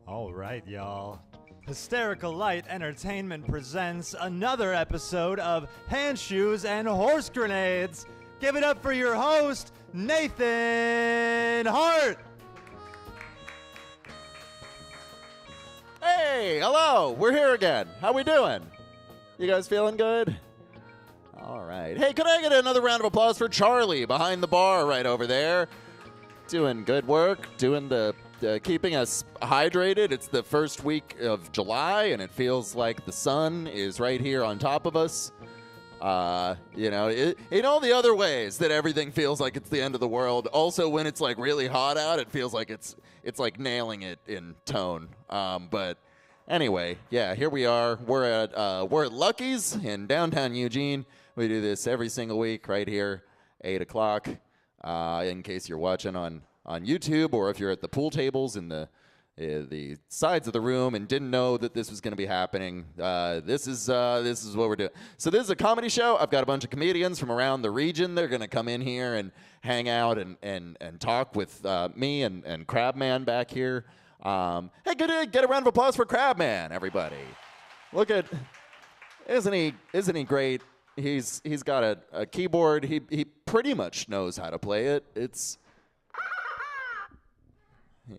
All right, y'all. Hysterical Light Entertainment presents another episode of Hand Shoes and Horse Grenades. Give it up for your host, Nathan Hart. Hey, hello, we're here again. How we doing? You guys feeling good? All right. Hey, could I get another round of applause for Charlie behind the bar right over there? Doing good work, doing the keeping us hydrated. It's the first week of July, and it feels like the sun is right here on top of us. In all the other ways that everything feels like it's the end of the world. Also, when it's like really hot out, it feels like it's like nailing it in tone. But anyway, yeah, here we are. We're at Lucky's in downtown Eugene. We do this every single week right here, 8 o'clock. In case you're watching on YouTube, or if you're at the pool tables in the sides of the room and didn't know that this was going to be happening, this is what we're doing. So this is a comedy show. I've got a bunch of comedians from around the region. They're going to come in here and hang out and talk with me and Crabman back here. Hey, get a round of applause for Crabman, everybody. Look at, isn't he great? He's got a keyboard. He pretty much knows how to play it.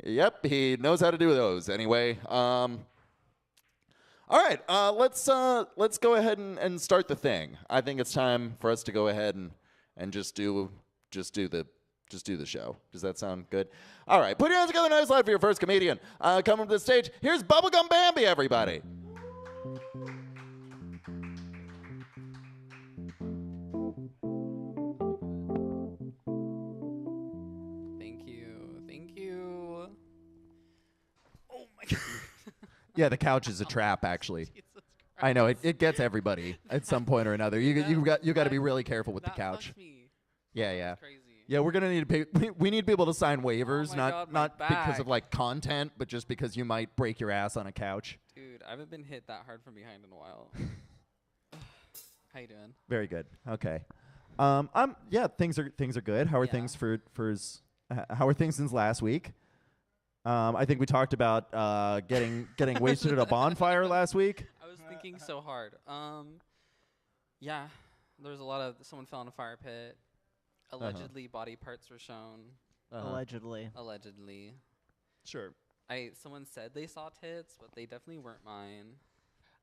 Yep, he knows how to do those anyway. All right, let's go ahead and start the thing. I think it's time for us to go ahead and just do the show. Does that sound good? All right, put your hands together nice loud for your first comedian. Coming to the stage, here's Bubblegum Bambi, everybody. Yeah, the couch is a trap, actually. I know it gets everybody at some point or another. You got to be really careful with the couch. Yeah. Yeah, we're gonna need to pay. We need people to sign waivers, not because of like content, but just because you might break your ass on a couch. Dude, I haven't been hit that hard from behind in a while. How you doing? Very good. Okay. Things are good. How are things how are things since last week? I think we talked about getting wasted at a bonfire last week. I was thinking so hard. Yeah, there was a lot of someone fell in a fire pit. Allegedly, body parts were shown. Allegedly. Sure. Someone said they saw tits, but they definitely weren't mine.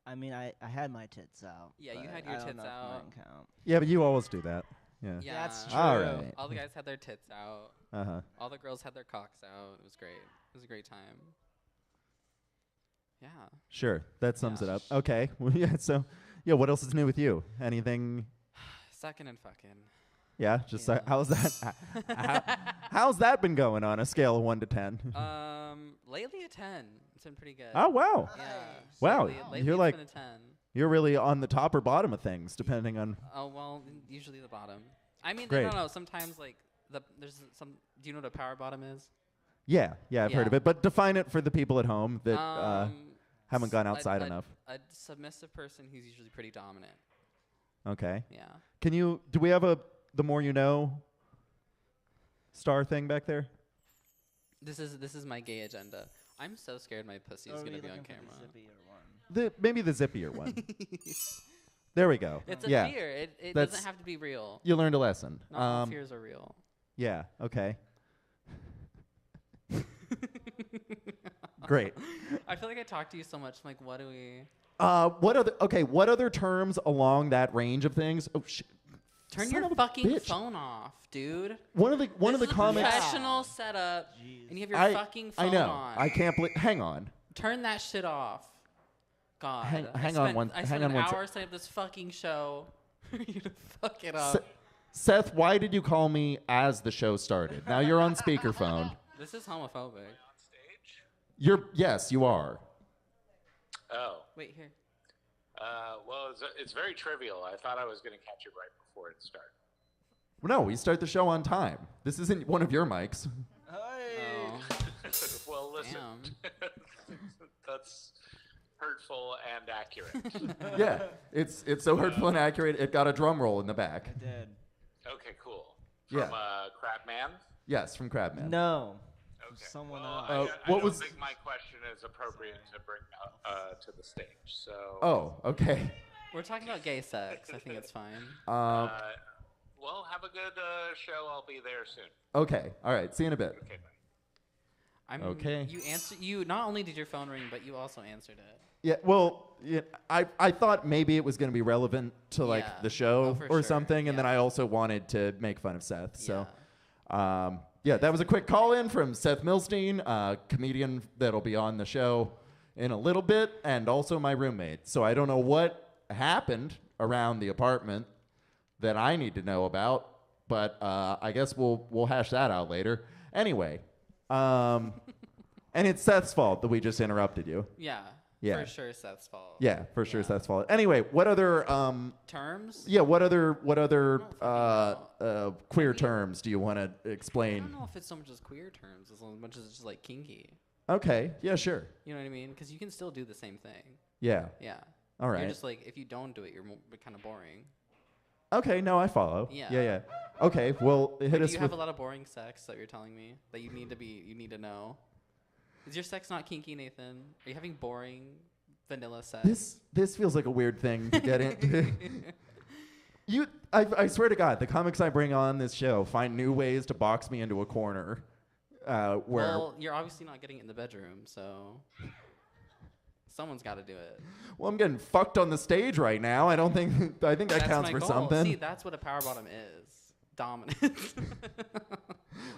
I mean, I had my tits out. Yeah, you had your tits out. Count. Yeah, but you always do that. Yeah. That's true. All right. All the guys had their tits out. All the girls had their cocks out. It was great. It was a great time. Yeah. Sure. That sums it up. Okay. Well, yeah. So, what else is new with you? Anything? Sucking and fucking. Yeah. Just how's that? How's that been going on a scale of 1 to 10? Lately a 10. It's been pretty good. Oh wow. Yeah. Wow. Lately You're it's like been a 10. You're really on the top or bottom of things, depending on. Oh well, usually the bottom. I mean, Great. I don't know. Sometimes like there's some. Do you know what a power bottom is? Yeah. I've heard of it, but define it for the people at home that haven't gone outside enough. A submissive person who's usually pretty dominant. Okay. Yeah. Do we have the more you know star thing back there? This is my gay agenda. I'm so scared my pussy is gonna be on camera. Maybe the zippier one. There we go. It's a fear. It doesn't have to be real. You learned a lesson. Not all fears are real. Yeah. Okay. Great. I feel like I talk to you so much. I'm like, what do we? What other terms along that range of things? Oh shit. Turn your fucking phone off, dude. One of the comments. Professional setup, and you have your fucking phone on. I know. on. I can't believe. Hang on. Turn that shit off. God. Hang on one. I spent an hour setting up this fucking show for you to fuck it up. Seth, why did you call me as the show started? Now you're on speakerphone. This is homophobic. Yes, you are. Oh. Wait here. Well, it's very trivial. I thought I was going to catch it right before it started. No, we start the show on time. This isn't one of your mics. Oh. Well, listen. That's hurtful and accurate. Yeah, it's so hurtful and accurate. It got a drum roll in the back. It did. Okay, cool. From Crabman? Yes, from Crabman. No. Okay. Someone well, else. I what don't was- think my question is appropriate to bring to the stage. So. Oh, okay. We're talking about gay sex. I think it's fine. Well, have a good show. I'll be there soon. Okay. All right. See you in a bit. Okay, bye. Okay. You not only did your phone ring, but you also answered it. Yeah. Well, yeah, I thought maybe it was going to be relevant to like Yeah. the show Oh, for or sure. something, and then Yeah. I also wanted to make fun of Seth. So. Yeah. Yeah, that was a quick call in from Seth Milstein, a comedian that'll be on the show in a little bit, and also my roommate. So I don't know what happened around the apartment that I need to know about, but I guess we'll hash that out later. Anyway, and it's Seth's fault that we just interrupted you. Yeah. Yeah. For sure, Seth's fault. Yeah, for sure, Yeah. Seth's fault. Anyway, what other Terms? yeah, what other know. queer terms do you want to I explain? don't know if it's so much as queer terms as much as it's just like kinky. Okay, yeah, sure. You know what I mean? Because you can still do the same thing. Yeah. Yeah. All right. You're just like, if you don't do it, you're kind of boring. Okay, no, I follow. Yeah. Yeah. Okay, well, hit Like, us do you with. have a lot of boring sex that you're telling me that you need to know? Is your sex not kinky, Nathan? Are you having boring vanilla sex? This feels like a weird thing to get into. I swear to God, the comics I bring on this show find new ways to box me into a corner. Where Well, you're obviously not getting it in the bedroom, so someone's got to do it. well, I'm getting fucked on the stage right now. I think that That's counts my for goal. something. See, that's what a power bottom is. Dominance.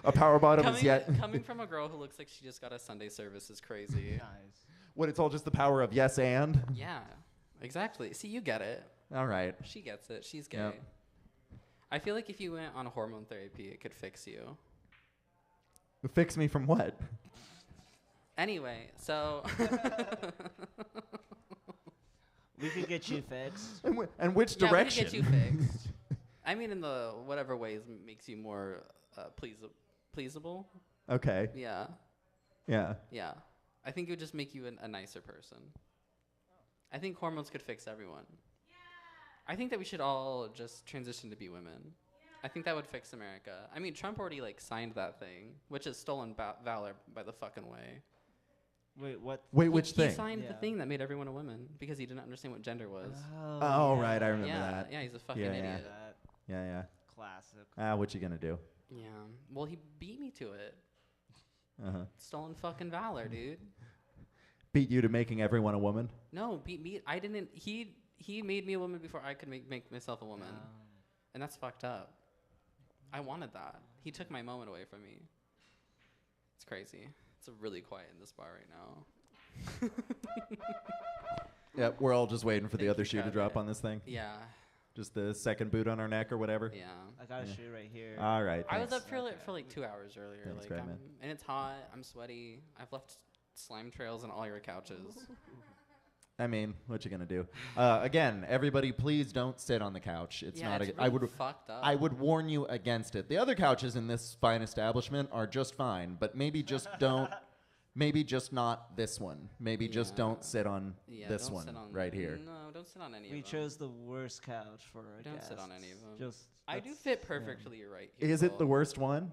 A power bottom is yet. Coming from a girl who looks like she just got a Sunday service is crazy. Nice. What? It's all just the power of yes and. Yeah, exactly. See, you get it. All right. She gets it. She's gay. Yep. I feel like if you went on hormone therapy, it could fix you. Fix me from what? Anyway, so We could get you fixed. And which yeah, direction? we could get you fixed. I mean, in the whatever ways makes you more pleasable. Okay. Yeah, Yeah. yeah. I think it would just make you a nicer person. I think hormones could fix everyone. I think that we should all just transition to be women. I think that would fix America. I mean, Trump already signed that thing, which is stolen valor by the fucking way. Wait, what? Wait, which He thing? signed the Yeah. thing that made everyone a woman because he didn't understand what gender was. Oh, right, I remember yeah, that. yeah, he's a fucking Yeah, yeah. idiot. Yeah. Classic. What you gonna do? Yeah. Well, he beat me to it. Uh-huh. Stolen fucking valor, dude. Beat you to making everyone a woman? No, beat me. I didn't. He made me a woman before I could make myself a woman, and that's fucked up. I wanted that. He took my moment away from me. It's crazy. It's really quiet in this bar right now. Yeah, we're all just waiting for the Thank other you, shoe to Kevin. drop on this thing. Yeah. Just the second boot on our neck or whatever. Yeah. I got a Yeah. shoe right here. All right. I was thanks. up for like 2 hours earlier. Thanks, like, great man. and it's hot. I'm sweaty. I've left slime trails on all your couches. I mean, what you gonna do? Again, everybody, please don't sit on the couch. It's Yeah, not. it's I really would. fucked up. I would warn you against it. The other couches in this fine establishment are just fine, but maybe just don't. Maybe just not this one. Maybe just Yeah. don't sit on Yeah, this don't one sit on, right here. No, don't sit on any We of them. chose the worst couch for our Don't guests. sit on any of them. Just I do that's- fit perfectly right here. Is it the Will. worst one?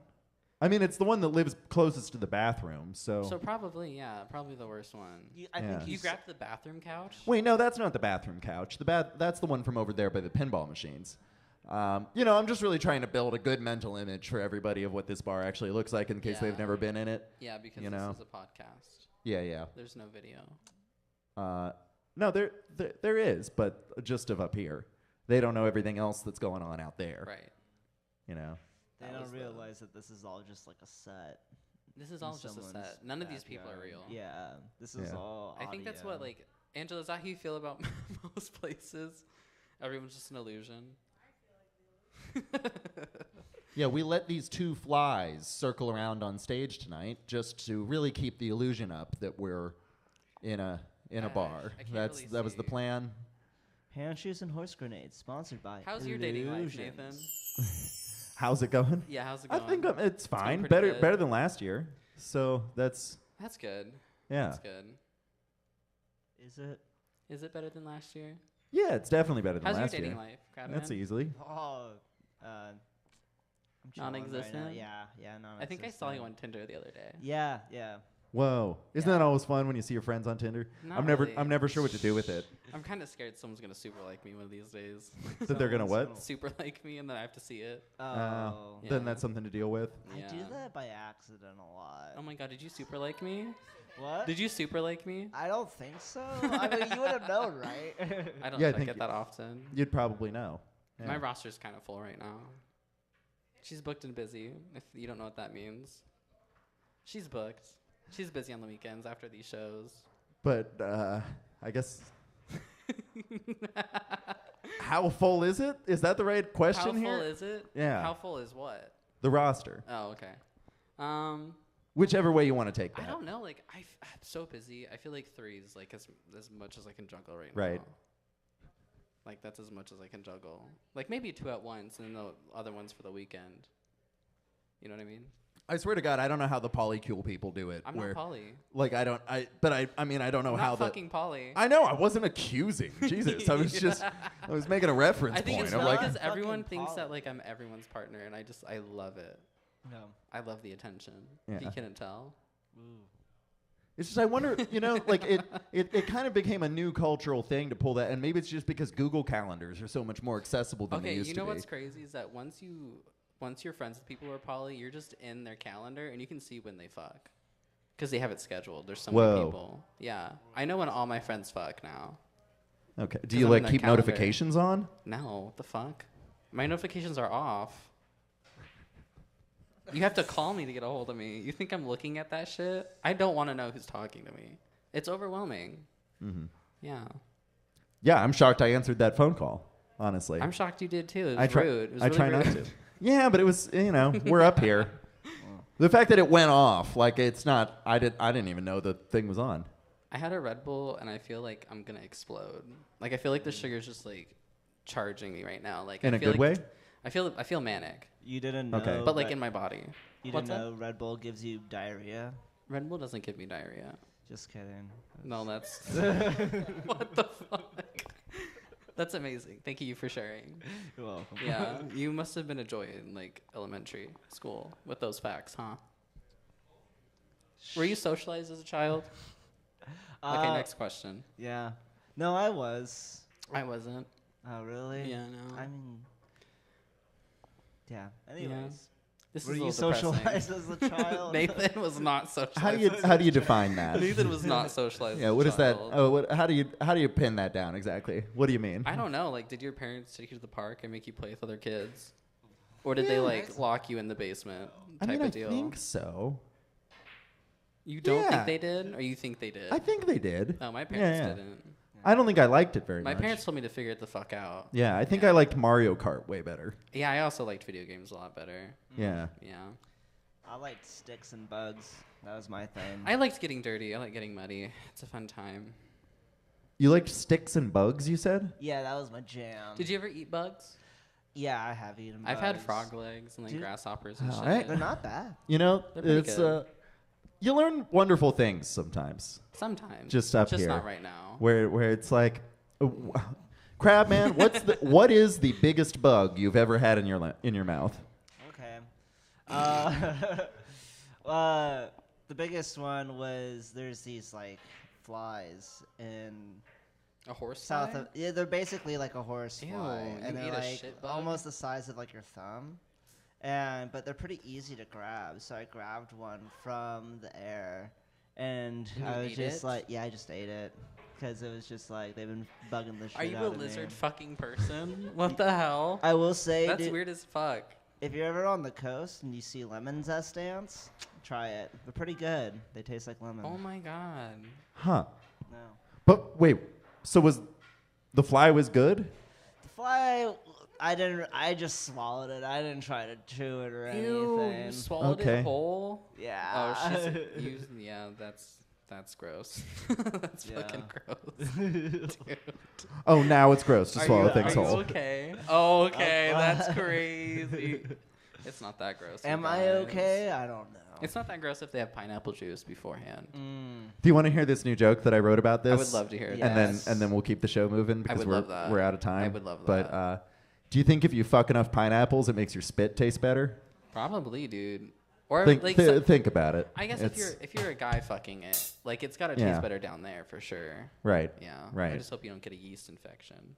I mean, it's the one that lives closest to the bathroom. So probably, yeah, probably the worst one. I Yeah. think You grabbed the bathroom couch? Wait, no, that's not the bathroom couch. That's the one from over there by the pinball machines. I'm just really trying to build a good mental image for everybody of what this bar actually looks like in case they've Yeah. never been in it. Yeah, because You this know. is a podcast. Yeah. There's no video. No, there is, but just of up here. They don't know everything else that's going on out there. Right. You know. They That don't was the- realize that this is all just like a set. This is in all just a someone's set. None of these people are backyard. real. Yeah, this is Yeah. all. I think that's what, audio. Angela, is that how you feel about most places? Everyone's just an illusion? Yeah, we let these two flies circle around on stage tonight just to really keep the illusion up that we're in a bar. I can't really That was the see. plan. Hand shoes and horse grenades, sponsored by. How's your dating life, Illusions. Nathan? How's it going? Yeah, how's it I going? think it's fine. pretty Better good. better than last year. So that's That's good. yeah. That's good. Is it? Is it better than last year? Yeah, it's definitely better than How's your last dating year. life, Crabman? That's easily. Oh, I'm chilling right now. Non-existent? Yeah, non-existent. I think I saw you on Tinder the other day. Yeah. Whoa. Isn't that always fun when you see your friends on Tinder? Not I'm never really. I'm never sure what to do with it. I'm kind of scared someone's gonna super like me one of these days. That they're gonna what? Super like me, and then I have to see it. Oh. Yeah. Then that's something to deal with. Yeah. I do that by accident a lot. Oh my god, did you super like me? What? Did you super like me? I don't think so. I mean, you would have known, right? I don't Yeah, I check think it that often. You'd probably know. Yeah. My roster's kind of full right now. She's booked and busy, if you don't know what that means. She's booked. She's busy on the weekends after these shows. But I guess. How full is it? Is that the right question here? How full is it? Yeah. How full is what? The roster. Oh, okay. Whichever way you want to take that. I don't know. Like, I'm so busy. I feel like 3 is like as much as I can juggle right Right. now. Like, that's as much as I can juggle. Like, maybe 2 at once, and then the other ones for the weekend. You know what I mean? I swear to God, I don't know how the polycule people do it. I'm where, not poly. Like, I don't know I'm how not the. fucking poly. I know, I wasn't accusing. Jesus, I was just, I was making a reference I think point. it's I'm funny like, because everyone Fucking thinks poly. that like I'm everyone's partner, and I love it. No. I love the attention. If you Yeah. couldn't tell. it's just, I wonder, like it kind of became a new cultural thing to pull that, and maybe it's just because Google calendars are so much more accessible than they Okay, used you to know be. what's crazy is that once you're friends with people who are poly, you're just in their calendar and you can see when they fuck, because they have it scheduled. There's so many Whoa. people. Yeah, I know when all my friends fuck now. Okay, do 'Cause you I'm in like their keep calendar. notifications on? No, what the fuck? My notifications are off. You have to call me to get a hold of me. You think I'm looking at that shit? I don't want to know who's talking to me. It's overwhelming. Mm-hmm. Yeah. Yeah, I'm shocked I answered that phone call. Honestly, I'm shocked you did too. It was I try. rude. It was I really try rude. not to. Yeah, but it was. We're up here. The fact that it went off, like it's not. I didn't even know the thing was on. I had a Red Bull and I feel like I'm gonna explode. Like I feel like the sugar's just like charging me right now. Like In I a feel good like way? I feel manic, You didn't know. Okay. but like that- in my body. You What's didn't that? know Red Bull gives you diarrhea? Red Bull doesn't give me diarrhea. Just kidding. No, that's what the fuck. That's amazing. Thank you for sharing. You're welcome. Yeah, you must have been a joy in like elementary school with those facts, huh? Were you socialized as a child? Okay, next question. Yeah. No, I was. I wasn't. Oh, really? Yeah, no. I mean, yeah. Anyways. This Were is a you little depressing. socialized as a child? Nathan was not socialized. How do you define that? Nathan was not socialized. Yeah, as what a is that? child. Oh, how do you pin that down exactly? What do you mean? I don't know. Like, did your parents take you to the park and make you play with other kids, or did they like lock you in the basement I type mean, of deal? I think so. You don't Yeah. think they did, or you think they did? I think they did. No, my parents Yeah. didn't. I don't think I liked it very My much. parents told me to figure it the fuck out. Yeah, I think I liked Mario Kart way better. Yeah, I also liked video games a lot better. Yeah. Yeah. I liked sticks and bugs. That was my thing. I liked getting dirty. I like getting muddy. It's a fun time. You liked sticks and bugs, you said? Yeah, that was my jam. Did you ever eat bugs? Yeah, I have eaten bugs. I've had frog legs and like Dude. grasshoppers and Oh, shit. I- They're not bad. You know, They're pretty it's good. you learn wonderful things sometimes. Sometimes. Just up Just here. not right now. Where it's like, Crab Man, what is the biggest bug you've ever had in your mouth? Okay. The biggest one was there's these like flies in A horse south fly? of yeah, they're basically like a horse Ew, fly, you and they're ate a like shit bug? almost the size of like your thumb, but they're pretty easy to grab. So I grabbed one from the air, and And you I was ate just it? like, yeah, I just ate it because it was just like they've been bugging the shit Are you out a of lizard me. fucking person? What the hell? I will say, That's dude, weird as fuck. if you're ever on the coast and you see lemon zest ants, try it. They're pretty good. They taste like lemon. Oh my god. Huh. No. But wait, so the fly was good? The fly, I just swallowed it. I didn't try to chew it or Ew, anything. you swallowed Okay. it whole? Yeah. Oh, yeah, that's gross. That's Yeah. fucking gross. Dude. Oh, now it's gross to swallow things are you whole. okay? Oh, okay, that's crazy. It's not that gross. you Am I guys. okay? I don't know. It's not that gross if they have pineapple juice beforehand. Do you want to hear this new joke that I wrote about this? I would love to hear it. Yes. And then we'll keep the show moving because would we're love that. we're out of time. I would love But that. do you think if you fuck enough pineapples, it makes your spit taste better? Probably, dude. Or Think, like, think about it. I guess if you're a guy fucking it, like it's gotta taste better down there for sure. Right. Yeah. Right. I just hope you don't get a yeast infection.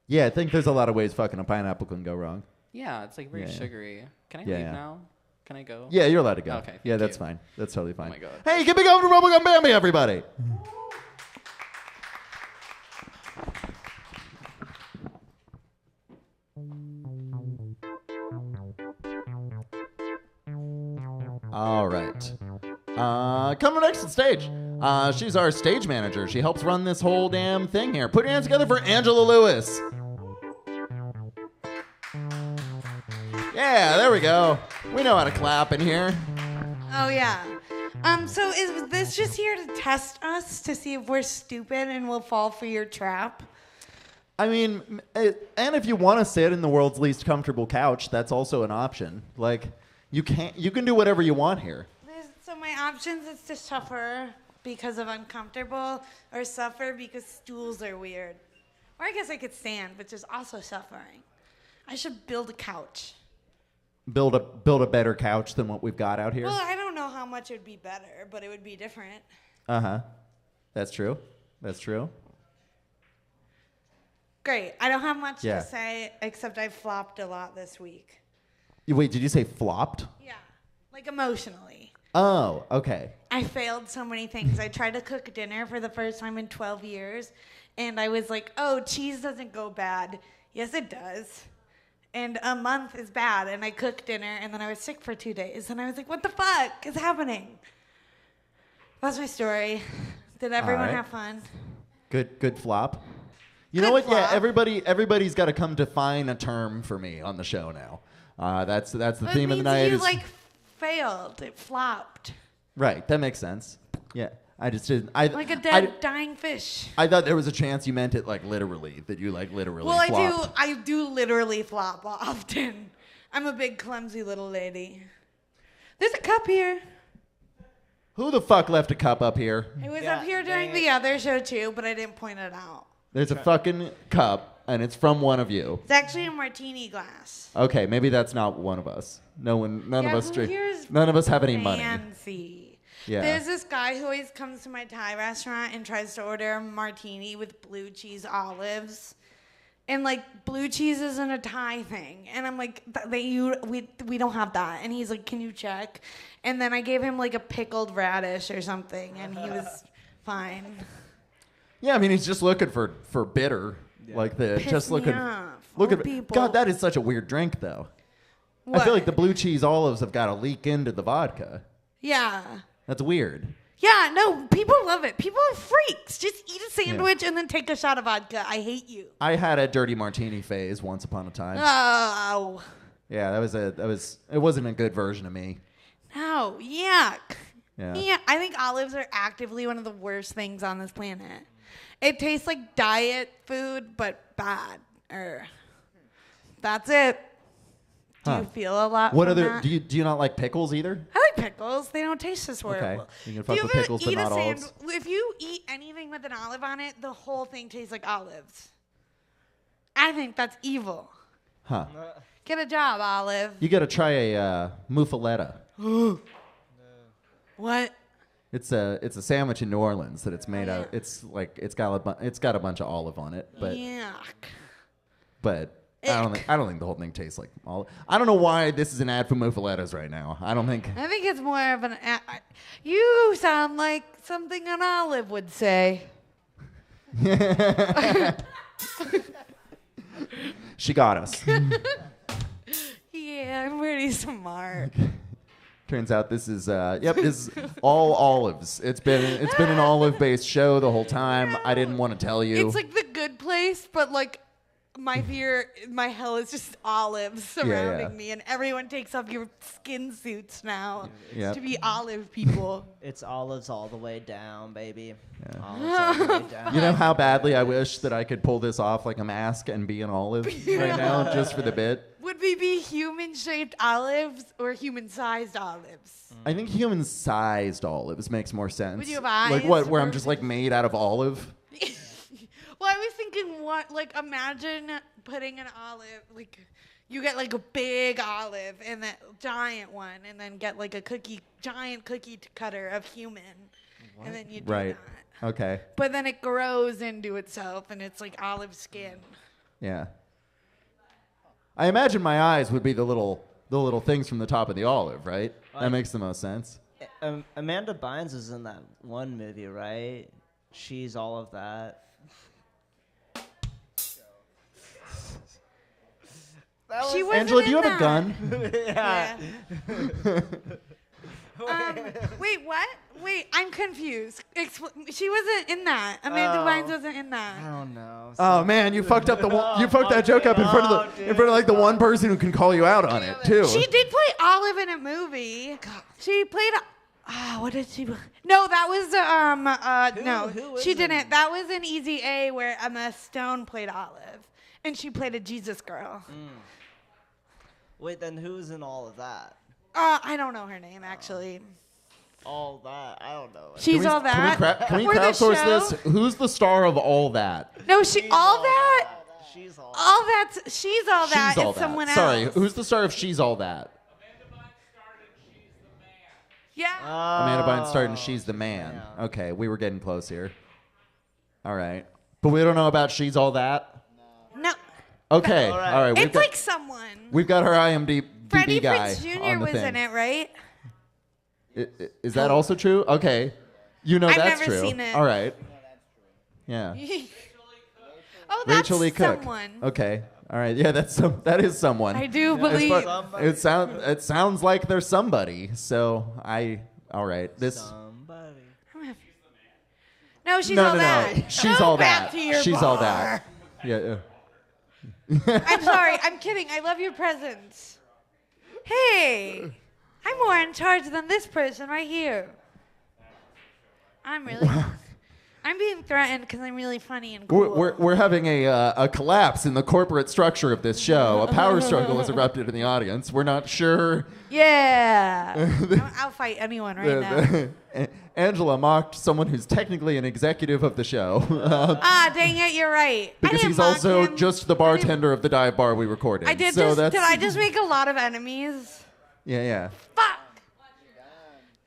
Yeah, I think there's a lot of ways fucking a pineapple can go wrong. Yeah, it's like very Yeah, yeah. sugary. Can I Yeah, leave yeah. now? Can I go? Yeah, you're allowed to go. Okay, Yeah, thank that's you. fine. That's totally fine. my God. Hey, give me go to Bubblegum Bambi, everybody. All right. Coming next on stage. She's our stage manager. She helps run this whole damn thing here. Put your hands together for Angela Lewis. Yeah, there we go. We know how to clap in here. Oh yeah. So is this just here to test us to see if we're stupid and we'll fall for your trap? I mean, and if you want to sit in the world's least comfortable couch, that's also an option. Like, you can do whatever you want here. So my options is to suffer because of uncomfortable or suffer because stools are weird. Or I guess I could stand, which is also suffering. I should build a couch. Build a better couch than what we've got out here. Well, I don't know how much it would be better, but it would be different. Uh-huh. That's true. That's true. Great. I don't have much Yeah. to say except I flopped a lot this week. Wait, did you say flopped? Yeah. Like emotionally. Oh, okay. I failed so many things. I tried to cook dinner for the first time in 12 years, and I was like, oh, cheese doesn't go bad. Yes, it does. And a month is bad, and I cooked dinner, and then I was sick for 2 days, and I was like, what the fuck is happening? That's my story. Did everyone right. have fun? Good flop. You know Good what? Yeah, flop. everybody's got to come define a term for me on the show now. That's the It theme of the means night. you, like, failed. It flopped. Right, that makes sense. Yeah, I just didn't. I Like a dead, dying fish. I thought there was a chance you meant it like literally, that you like literally. Well, flopped. I do literally flop often. I'm a big, clumsy little lady. There's a cup here. Who the fuck left a cup up here? It was Yeah, up here during the other show too, but I didn't point it out. There's a fucking cup, and it's from one of you. It's actually a martini glass. Okay, maybe that's not one of us. None Yeah, of us who drink. here is None of us have any money. Fancy. Yeah. There's this guy who always comes to my Thai restaurant and tries to order a martini with blue cheese olives. And like blue cheese isn't a Thai thing, and I'm like, we don't have that. And he's like, can you check? And then I gave him like a pickled radish or something, and he was fine. Yeah, I mean he's just looking for bitter, like the Piss just me looking. off. Look Old at people. God. That is such a weird drink, though. I feel like the blue cheese olives have got to leak into the vodka. Yeah. That's weird. Yeah, no, people love it. People are freaks. Just eat a sandwich and then take a shot of vodka. I hate you. I had a dirty martini phase once upon a time. Oh. Yeah, it wasn't a good version of me. No, yuck. Yeah. I think olives are actively one of the worst things on this planet. It tastes like diet food, but bad. That's it. Do Huh. you feel a lot What from other that? do you not like pickles either? I like pickles. They don't taste as horrible. Okay. You can Do fuck you with ever pickles, but eat not a olives. If you eat anything with an olive on it, the whole thing tastes like olives. I think that's evil. Huh. Get a job, Olive. You got to try a muffaletta. What? It's a sandwich in New Orleans that it's made out. It's like it's got a bunch of olive on it, but Yuck. I don't think the whole thing tastes like olive. I don't know why this is an ad for muffalettas right now. I don't think. I think it's more of an. You sound like something an olive would say. She got us. Yeah, I'm pretty smart. Turns out this is this is all olives. It's been an olive-based show the whole time. I didn't want to tell you. It's like The Good Place, but like my hell is just olives surrounding me, and everyone takes off your skin suits now Yep. to be olive people. It's olives all the way down, baby. Olives all the way down. You know how badly I wish that I could pull this off like a mask and be an olive right now, just for the bit. Would we be human-shaped olives or human-sized olives? I think human-sized olives makes more sense. Would you have eyes Like what? Where I'm or- just like made out of olive. Well, I was thinking, imagine putting an olive, like You get like a big olive and that giant one, and then get like a giant cookie cutter of human, and then you do Right. that. Okay. But then it grows into itself, and it's like olive skin. Yeah. I imagine my eyes would be the little things from the top of the olive, right? That makes the most sense. Amanda Bynes is in that one movie, right? She's all of that. She wasn't Angela, do you in have a that. gun? Yeah. Wait, what? Wait, I'm confused. She wasn't in that. Amanda Bynes wasn't in I that. don't know. Oh man, you fucked up you fucked that joke up in front of like the one person who can call you out on it too. She did play Olive in a movie. She played. What did she? No, that was no. who She is didn't. it? That was in Easy A where Emma Stone played Olive, and she played a Jesus girl. Wait, then who's in all of that? I don't know her name actually. All that? I don't know. She's all that. Can we Or the crowdsource show? this? Who's the star of all that? No, all that. She's all. All that's. She's all that. She's all It's that. someone Sorry, else. who's the star of She's All That? Yeah. Amanda Bynes starred in She's the Man. Okay, we were getting close here. All right, but we don't know about She's All That. No. Okay, all right. It's like someone. We've got our IMDb Freddie guy Prinze Jr. on the was thing. in it, right? Is that also true? Okay, you know I've that's never true. seen it. All right. Yeah. Oh, that's Rachel Lee Cook. someone. Okay. All right. Yeah, that is someone. I do As believe. far- it sounds like they're somebody. So all right. This Somebody. No, she's no all no that. no. She's Go all back that. to your She's all bar. that. Yeah. I'm sorry. I'm kidding. I love your presents. Hey, I'm more in charge than this person right here. I'm really. I'm being threatened because I'm really funny and cool. We're having a collapse in the corporate structure of this show. A power struggle has erupted in the audience. We're not sure. Yeah. I'll fight anyone right now. Angela mocked someone who's technically an executive of the show. Dang it, you're right. I Because didn't he's mock also him. just the bartender of the dive bar we recorded. I did so did I just make a lot of enemies? Yeah. Fuck.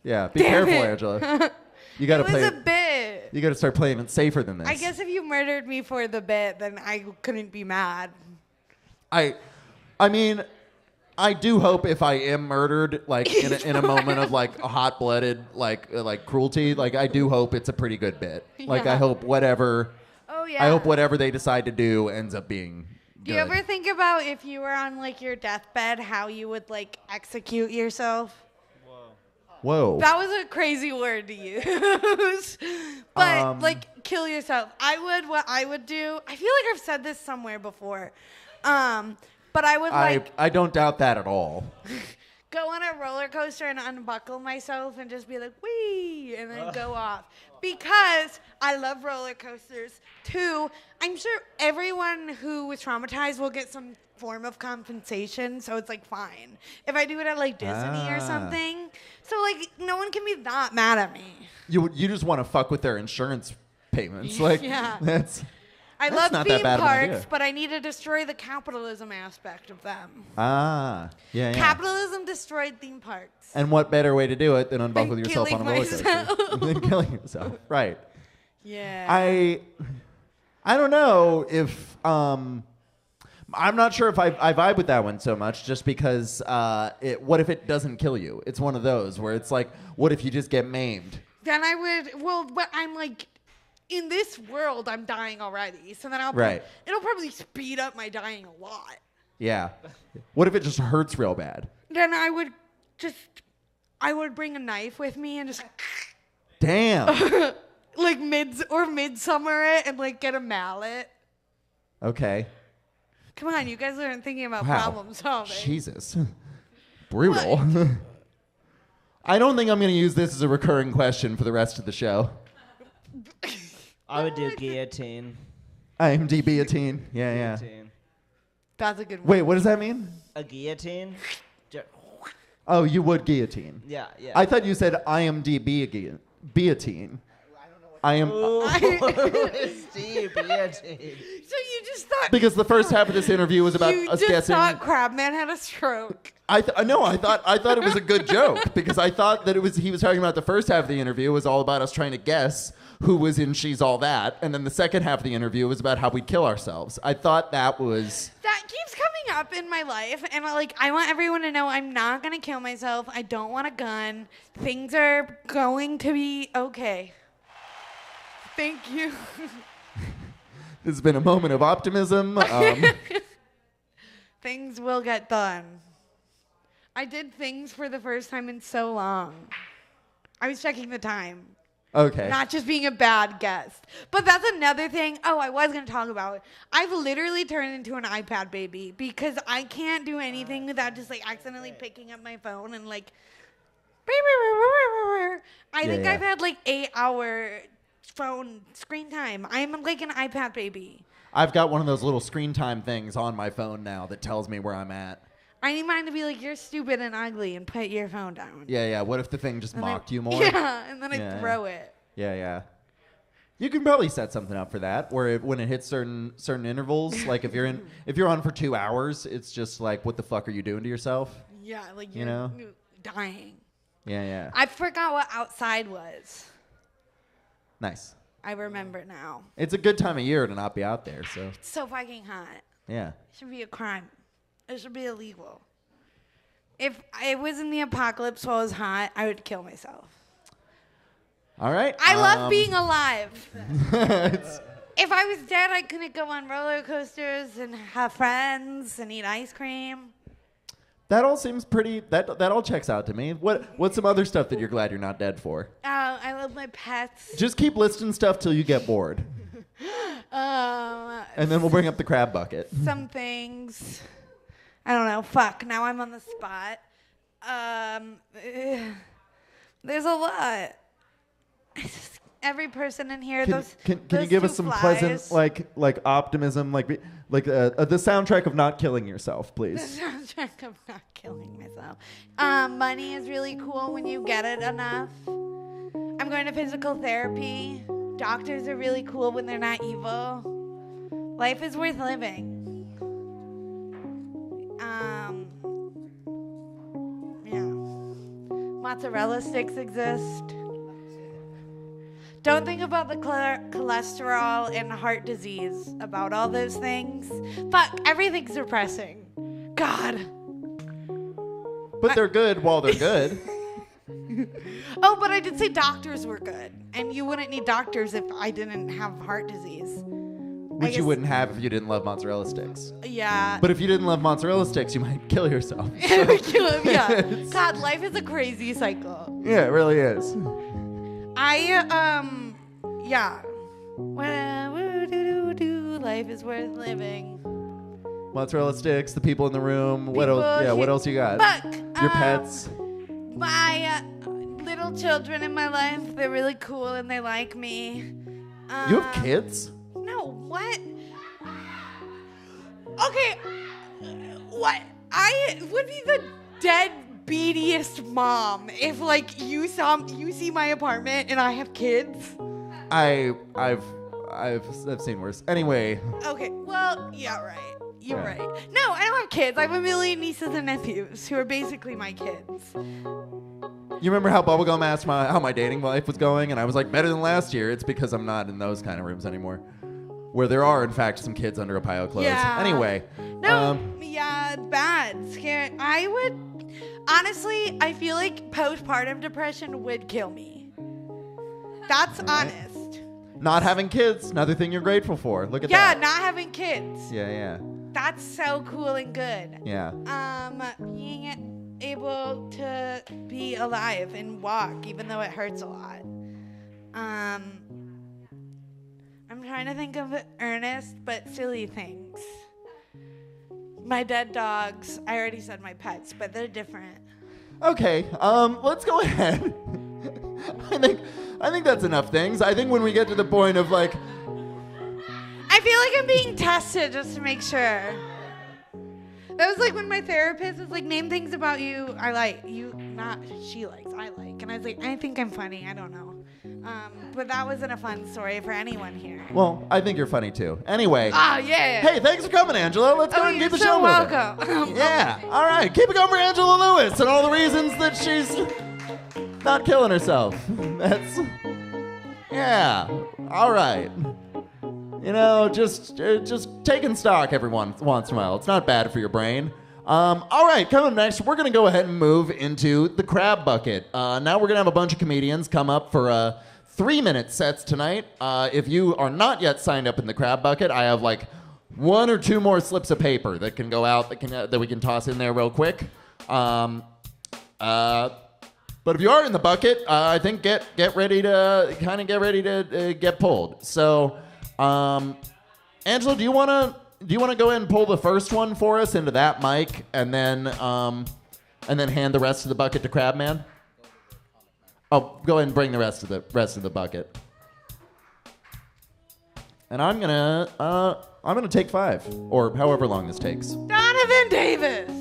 Yeah, be Damn careful, it. Angela. You gotta It was play a bit. You gotta start playing it safer than this. I guess if you murdered me for the bit, then I couldn't be mad. I mean, I do hope if I am murdered, like in a moment of like a hot-blooded like cruelty, like I do hope it's a pretty good bit. Like I Yeah. hope whatever Oh yeah. I hope whatever they decide to do ends up being good. Do you ever think about if you were on like your deathbed, how you would like execute yourself? Whoa. That was a crazy word to use. But like kill yourself. What I would do, I feel like I've said this somewhere before. But I would like I don't doubt that at all. go on a roller coaster and unbuckle myself and just be like, wee, and then go off. Because I love roller coasters. Two, I'm sure everyone who was traumatized will get some form of compensation, so it's like fine. If I do it at like Disney or something, so like no one can be that mad at me. You just want to fuck with their insurance payments. Like Yeah. I That's love not theme that bad of an parks, idea. but I need to destroy the capitalism aspect of them. Yeah. Capitalism destroyed theme parks. And what better way to do it than unbuckle Than yourself on a killing roller coaster? myself. Than killing yourself. Right. Yeah. I don't know if I'm not sure if I vibe with that one so much, just because what if it doesn't kill you? It's one of those where it's like, what if you just get maimed? Then I would. Well, but I'm like, in this world, I'm dying already. So then Right. It'll probably speed up my dying a lot. Yeah. What if it just hurts real bad? Then I would bring a knife with me and just Damn. like midsummer it and like get a mallet. Okay. Come on, you guys aren't thinking about Wow. problem solving. Jesus. Brutal. I don't think I'm going to use this as a recurring question for the rest of the show. I would do guillotine. IMDb a teen. Yeah. Guillotine. That's a good one. Wait, what does that mean? A guillotine? Oh, you would guillotine. Yeah. I thought you said IMDb a guillotine. I am Steve, Eugene. So you just thought because the first half of this interview was about you us just guessing. thought Crabman had a stroke. I thought it was a good joke because I thought that he was talking about the first half of the interview was all about us trying to guess who was in She's All That, and then the second half of the interview was about how we'd kill ourselves. I thought that was That keeps coming up in my life, and I want everyone to know I'm not gonna kill myself. I don't want a gun. Things are going to be okay. Thank you. this has been a moment of optimism. Things will get done. I did things for the first time in so long. I was checking the time. Okay. Not just being a bad guest. But that's another thing. Oh, I was going to talk about it. I've literally turned into an iPad baby because I can't do anything without just like accidentally picking up my phone and like. I think yeah. I've had like 8-hour phone screen time. I'm like an iPad baby. I've got one of those little screen time things on my phone now that tells me where I'm at. I need mine to be like, you're stupid and ugly and put your phone down. Yeah. What if the thing just And mocked then- you more? Yeah, and then I throw it. Yeah. You can probably set something up for that, where when it hits certain intervals, like if you're on for 2 hours, it's just like, what the fuck are you doing to yourself? Yeah, like You you're know? dying. Yeah. I forgot what outside was. Nice. I remember now. It's a good time of year to not be out there, so It's so fucking hot. yeah. It should be a crime. It should be illegal. If it was in the apocalypse while it was hot, I would kill myself. All right. I love being alive. It's- If I was dead, I couldn't go on roller coasters and have friends and eat ice cream. that all seems pretty. That all checks out to me. What's some other stuff that you're glad you're not dead for? I love my pets. Just keep listing stuff till you get bored, and then we'll bring up the crab bucket. Some things. I don't know. Fuck. Now I'm on the spot. There's a lot. Every person in here. Can you those give us two some flies. pleasant like optimism, like the soundtrack of not killing yourself, The please? soundtrack of not killing myself. Money is really cool when you get it enough. I'm going to physical therapy. Doctors are really cool when they're not evil. Life is worth living. Yeah. Mozzarella sticks exist. Don't think about the cholesterol and heart disease, about all those things. Fuck, everything's depressing. God. But they're good while they're good. Oh, but I did say doctors were good. And you wouldn't need doctors if I didn't have heart disease. Which you wouldn't have if you didn't love mozzarella sticks. Yeah. But if you didn't love mozzarella sticks, you might kill yourself. Yeah. God, life is a crazy cycle. Yeah, it really is. Yeah. Life is worth living. Mozzarella sticks, the people in the room. What else? People Yeah, what who- else you got? Fuck. Your pets. My little children in my life, they're really cool and they like me. You have kids? No, what? Okay, what? I would be the deadbeatiest mom if like you see my apartment and I have kids. I've seen worse. Anyway, Okay, well, yeah, right. You're right. No, I don't have kids. I have a million nieces and nephews who are basically my kids. you remember how Bubblegum asked how my dating life was going, and I was like, better than last year. It's because I'm not in those kind of rooms anymore, where there are in fact some kids under a pile of clothes. Yeah. Anyway, No, yeah, bad, scary. I would, honestly, I feel like postpartum depression would kill me. That's honest. not having kids, another thing you're grateful for. Look at Yeah, that. not having kids. Yeah. That's so cool and good. Yeah. Being able to be alive and walk, even though it hurts a lot. I'm trying to think of earnest but silly things. My dead dogs. I already said my pets, but they're different. Okay. Let's go ahead. I think that's enough things. I think when we get to the point of like, I feel like I'm being tested just to make sure. That was like when my therapist was like, name things about you I like. You, not she likes, I like. And I was like, I think I'm funny. I don't know. But that wasn't a fun story for anyone here. Well, I think you're funny too. Anyway. Ah, yeah. Hey, thanks for coming, Angela. Let's go and keep the show moving. Welcome. Yeah. All right. Keep it going for Angela Lewis and all the reasons that she's not killing herself. That's. Yeah. All right. You know, just taking stock every once in a while. It's not bad for your brain. All right, coming next, we're going to go ahead and move into the crab bucket. Now we're going to have a bunch of comedians come up for 3-minute sets tonight. If you are not yet signed up in the crab bucket, I have like 1 or 2 more slips of paper that can go out that we can toss in there real quick. But if you are in the bucket, I think get ready to get pulled. So, Angela, do you want to go ahead and pull the first one for us into that mic, and then hand the rest of the bucket to Crabman? Oh, go ahead and bring the rest of the bucket. And I'm gonna take 5, or however long this takes. Donovan Davis.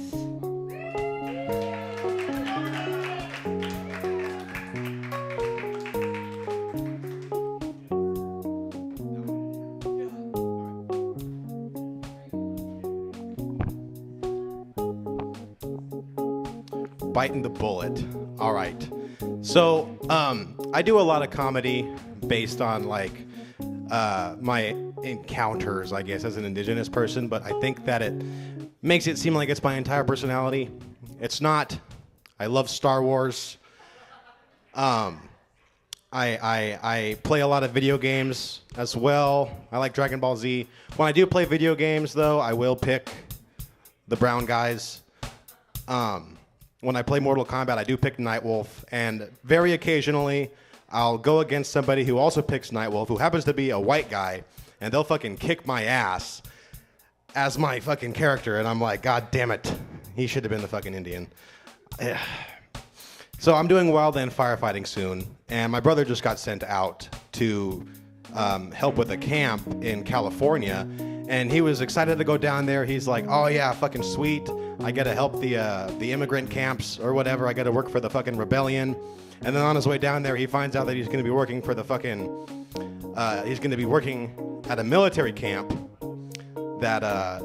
Biting the bullet. All right. So, I do a lot of comedy based on like my encounters, I guess, as an indigenous person, but I think that it makes it seem like it's my entire personality. It's not. I love Star Wars. I play a lot of video games as well. I like Dragon Ball Z. When I do play video games, though, I will pick the brown guys. When I play Mortal Kombat, I do pick Nightwolf, and very occasionally, I'll go against somebody who also picks Nightwolf, who happens to be a white guy, and they'll fucking kick my ass as my fucking character, and I'm like, God damn it, he should have been the fucking Indian. So I'm doing wildland firefighting soon, and my brother just got sent out to help with a camp in California, and he was excited to go down there. He's like, oh yeah, fucking sweet. I get to help the immigrant camps or whatever. I got to work for the fucking rebellion. And then on his way down there, he finds out that he's going to be working for the fucking, he's going to be working at a military camp that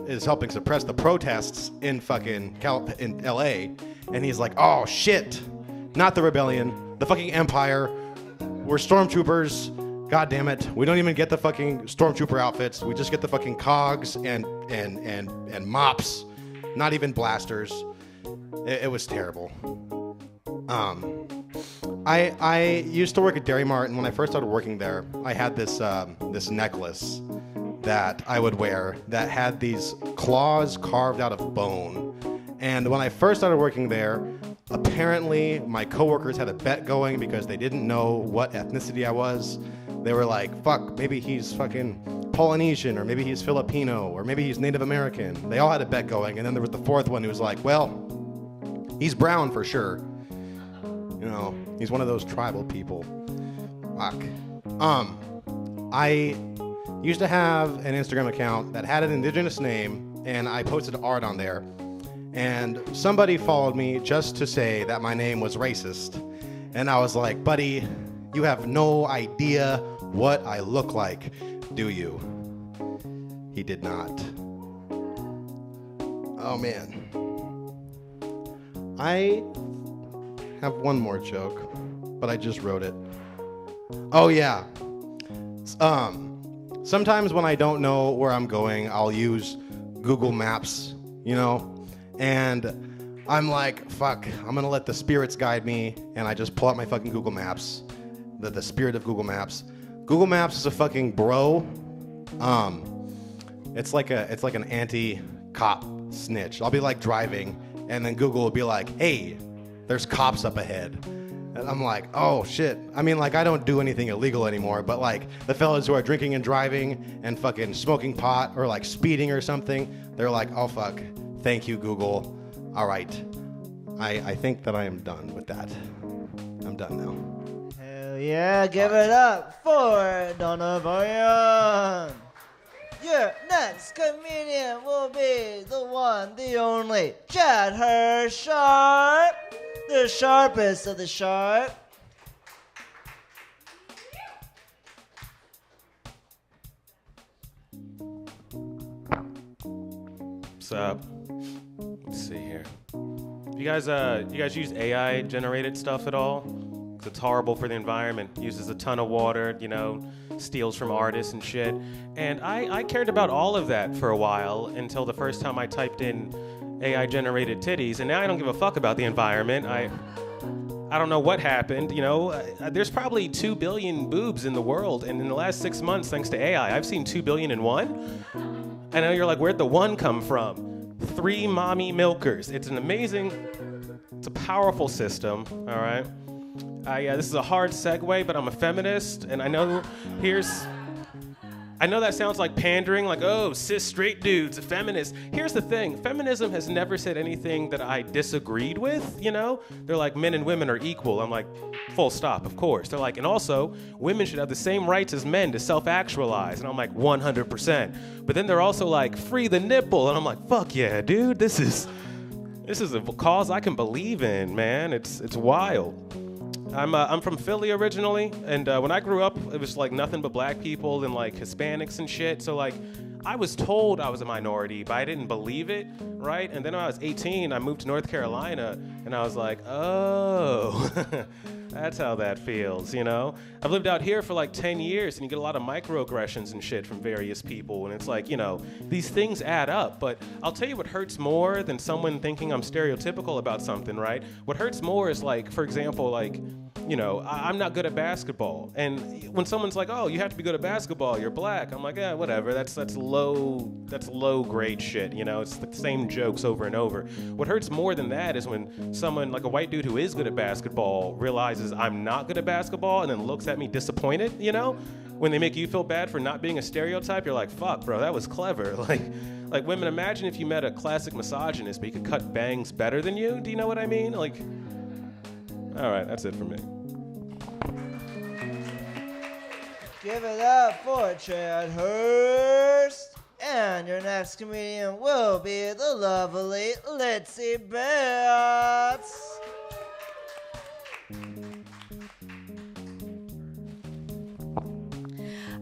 is helping suppress the protests in fucking in LA. And he's like, oh shit, not the rebellion, the fucking empire. We're stormtroopers. God damn it. We don't even get the fucking stormtrooper outfits. We just get the fucking cogs and mops. Not even blasters. It was terrible. I used to work at Dairy Mart, and when I first started working there, I had this this necklace that I would wear that had these claws carved out of bone. And when I first started working there, apparently my coworkers had a bet going because they didn't know what ethnicity I was. They were like, fuck, maybe he's fucking Polynesian, or maybe he's Filipino, or maybe he's Native American. They all had a bet going, and then there was the fourth one who was like, well, he's brown for sure. You know, he's one of those tribal people. Fuck. I used to have an Instagram account that had an indigenous name, and I posted art on there. And somebody followed me just to say that my name was racist. And I was like, buddy, you have no idea what I look like, do you? He did not. Oh, man. I have one more joke, but I just wrote it. Oh, yeah. Sometimes when I don't know where I'm going, I'll use Google Maps, you know? And I'm like, fuck, I'm going to let the spirits guide me, and I just pull out my fucking Google Maps. The spirit of Google Maps. Google Maps is a fucking bro. It's like an anti-cop snitch. I'll be like driving, and then Google will be like, hey, there's cops up ahead. And I'm like, oh shit. I mean, like, I don't do anything illegal anymore, but like the fellas who are drinking and driving and fucking smoking pot or like speeding or something, they're like, oh fuck, thank you, Google. All right. I think that I am done with that. I'm done now. Yeah, give it up for Donovan. Your next comedian will be the one, the only, Chad Hersharp, the sharpest of the sharp. What's up? Let's see here. You guys use AI generated stuff at all? 'Cause it's horrible for the environment. Uses a ton of water, steals from artists and shit. And I cared about all of that for a while until the first time I typed in AI generated titties, and now I don't give a fuck about the environment. I don't know what happened, there's probably 2 billion boobs in the world, and in the last 6 months, thanks to AI, I've seen 2 billion in one. I know you're like, where'd the one come from? 3 mommy milkers. It's a powerful system, all right? This is a hard segue, but I'm a feminist, and I know that sounds like pandering, like, oh, cis straight dudes, a feminist. Here's the thing, feminism has never said anything that I disagreed with, They're like, men and women are equal. I'm like, full stop, of course. They're like, and also, women should have the same rights as men to self-actualize. And I'm like, 100%. But then they're also like, free the nipple. And I'm like, fuck yeah, dude, this is a cause I can believe in, man. It's wild. I'm from Philly originally, and when I grew up, it was like nothing but black people and like Hispanics and shit. So like, I was told I was a minority, but I didn't believe it, right? And then when I was 18, I moved to North Carolina, and I was like, oh, that's how that feels, I've lived out here for like 10 years, and you get a lot of microaggressions and shit from various people, and it's like, these things add up. But I'll tell you what hurts more than someone thinking I'm stereotypical about something, right? What hurts more is like, for example, like, I'm not good at basketball. And when someone's like, oh, you have to be good at basketball, you're black. I'm like, yeah, whatever. That's low grade shit, It's the same jokes over and over. What hurts more than that is when someone, like a white dude who is good at basketball, realizes I'm not good at basketball and then looks at me disappointed, When they make you feel bad for not being a stereotype, you're like, fuck, bro, that was clever. Like women, imagine if you met a classic misogynist, but he could cut bangs better than you. Do you know what I mean? Like, all right, that's it for me. Give it up for Chad Hurst. And your next comedian will be the lovely Litzy Betts.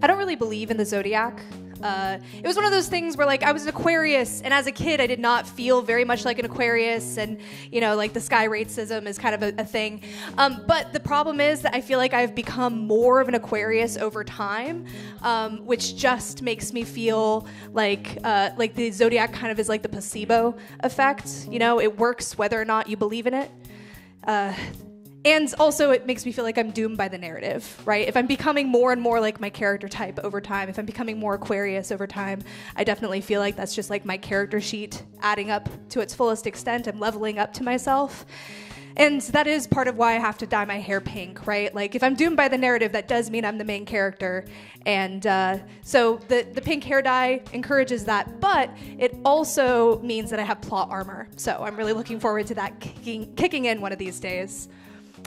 I don't really believe in the zodiac. It was one of those things where, like, I was an Aquarius, and as a kid, I did not feel very much like an Aquarius, and, like, the sky racism is kind of a thing. But the problem is that I feel like I've become more of an Aquarius over time, which just makes me feel like the zodiac kind of is like the placebo effect. It works whether or not you believe in it. And also, it makes me feel like I'm doomed by the narrative, right? If I'm becoming more and more like my character type over time, if I'm becoming more Aquarius over time, I definitely feel like that's just like my character sheet adding up to its fullest extent. I'm leveling up to myself. And that is part of why I have to dye my hair pink, right? Like, if I'm doomed by the narrative, that does mean I'm the main character. And so the pink hair dye encourages that, but it also means that I have plot armor. So I'm really looking forward to that kicking in one of these days.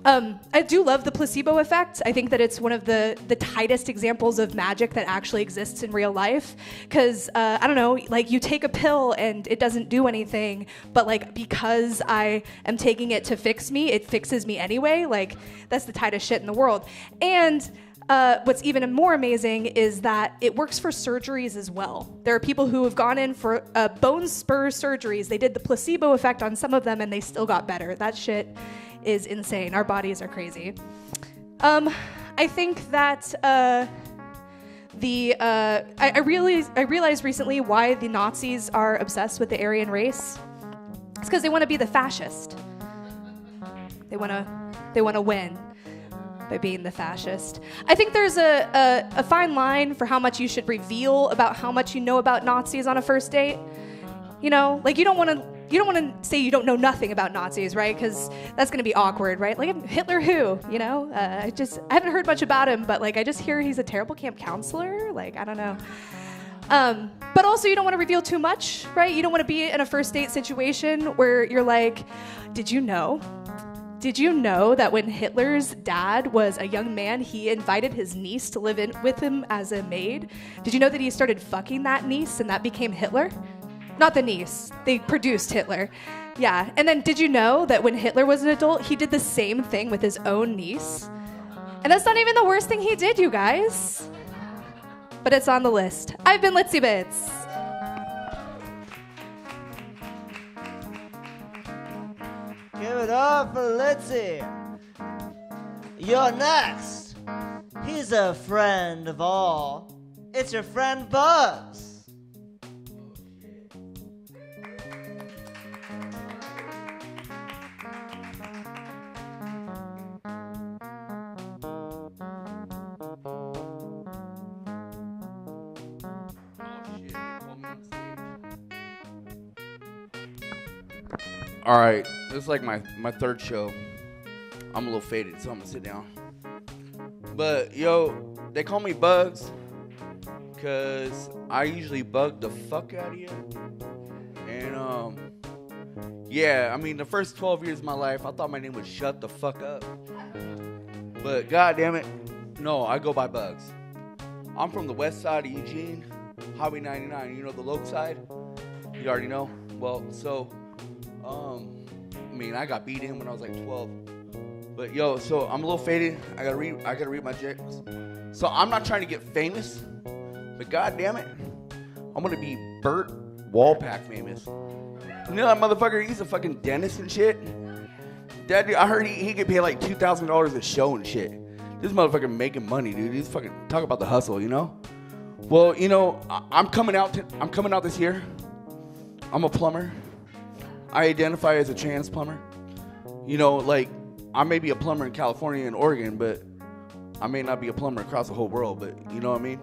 I do love the placebo effect. I think that it's one of the tightest examples of magic that actually exists in real life. Because, I don't know, like, you take a pill and it doesn't do anything, but, like, because I am taking it to fix me, it fixes me anyway. Like, that's the tightest shit in the world. And what's even more amazing is that it works for surgeries as well. There are people who have gone in for bone spur surgeries. They did the placebo effect on some of them and they still got better. That shit is insane. Our bodies are crazy. I think that I realized recently why the Nazis are obsessed with the Aryan race. It's because they want to be the fascist. They want to win by being the fascist. I think there's a fine line for how much you should reveal about how much you know about Nazis on a first date. Like, you don't want to say you don't know nothing about Nazis, right? Because that's going to be awkward, right? Like, Hitler who, I haven't heard much about him, but, like, I just hear he's a terrible camp counselor. Like, I don't know. But also, you don't want to reveal too much, right? You don't want to be in a first date situation where you're like, did you know that when Hitler's dad was a young man, he invited his niece to live in with him as a maid? Did you know that he started fucking that niece and that became Hitler? Not the niece. They produced Hitler. Yeah. And then did you know that when Hitler was an adult, he did the same thing with his own niece? And that's not even the worst thing he did, you guys. But it's on the list. I've been Litzy Bits. it up for Litzy. You're next. He's a friend of all. It's your friend Bugs. All right, this is like my third show. I'm a little faded, so I'm gonna sit down. But yo, they call me Bugs because I usually bug the fuck out of you. And yeah, I mean the first 12 years of my life, I thought my name was Shut the Fuck Up. But god damn it, no, I go by Bugs. I'm from the west side of Eugene, Highway 99. You know the low side? You already know. Well, so. I mean, I got beat in when I was like 12. But yo, so I'm a little faded. I gotta read my checks. So I'm not trying to get famous, but god damn it, I'm gonna be Burt Wallpack famous. You know that motherfucker? He's a fucking dentist and shit. That dude, I heard he could pay like $2,000 a show and shit. This motherfucker making money, dude. He's fucking talk about the hustle, you know? Well, you know, I'm coming out this year. I'm a plumber. I identify as a trans plumber. You know, like, I may be a plumber in California and Oregon, but I may not be a plumber across the whole world, but you know what I mean?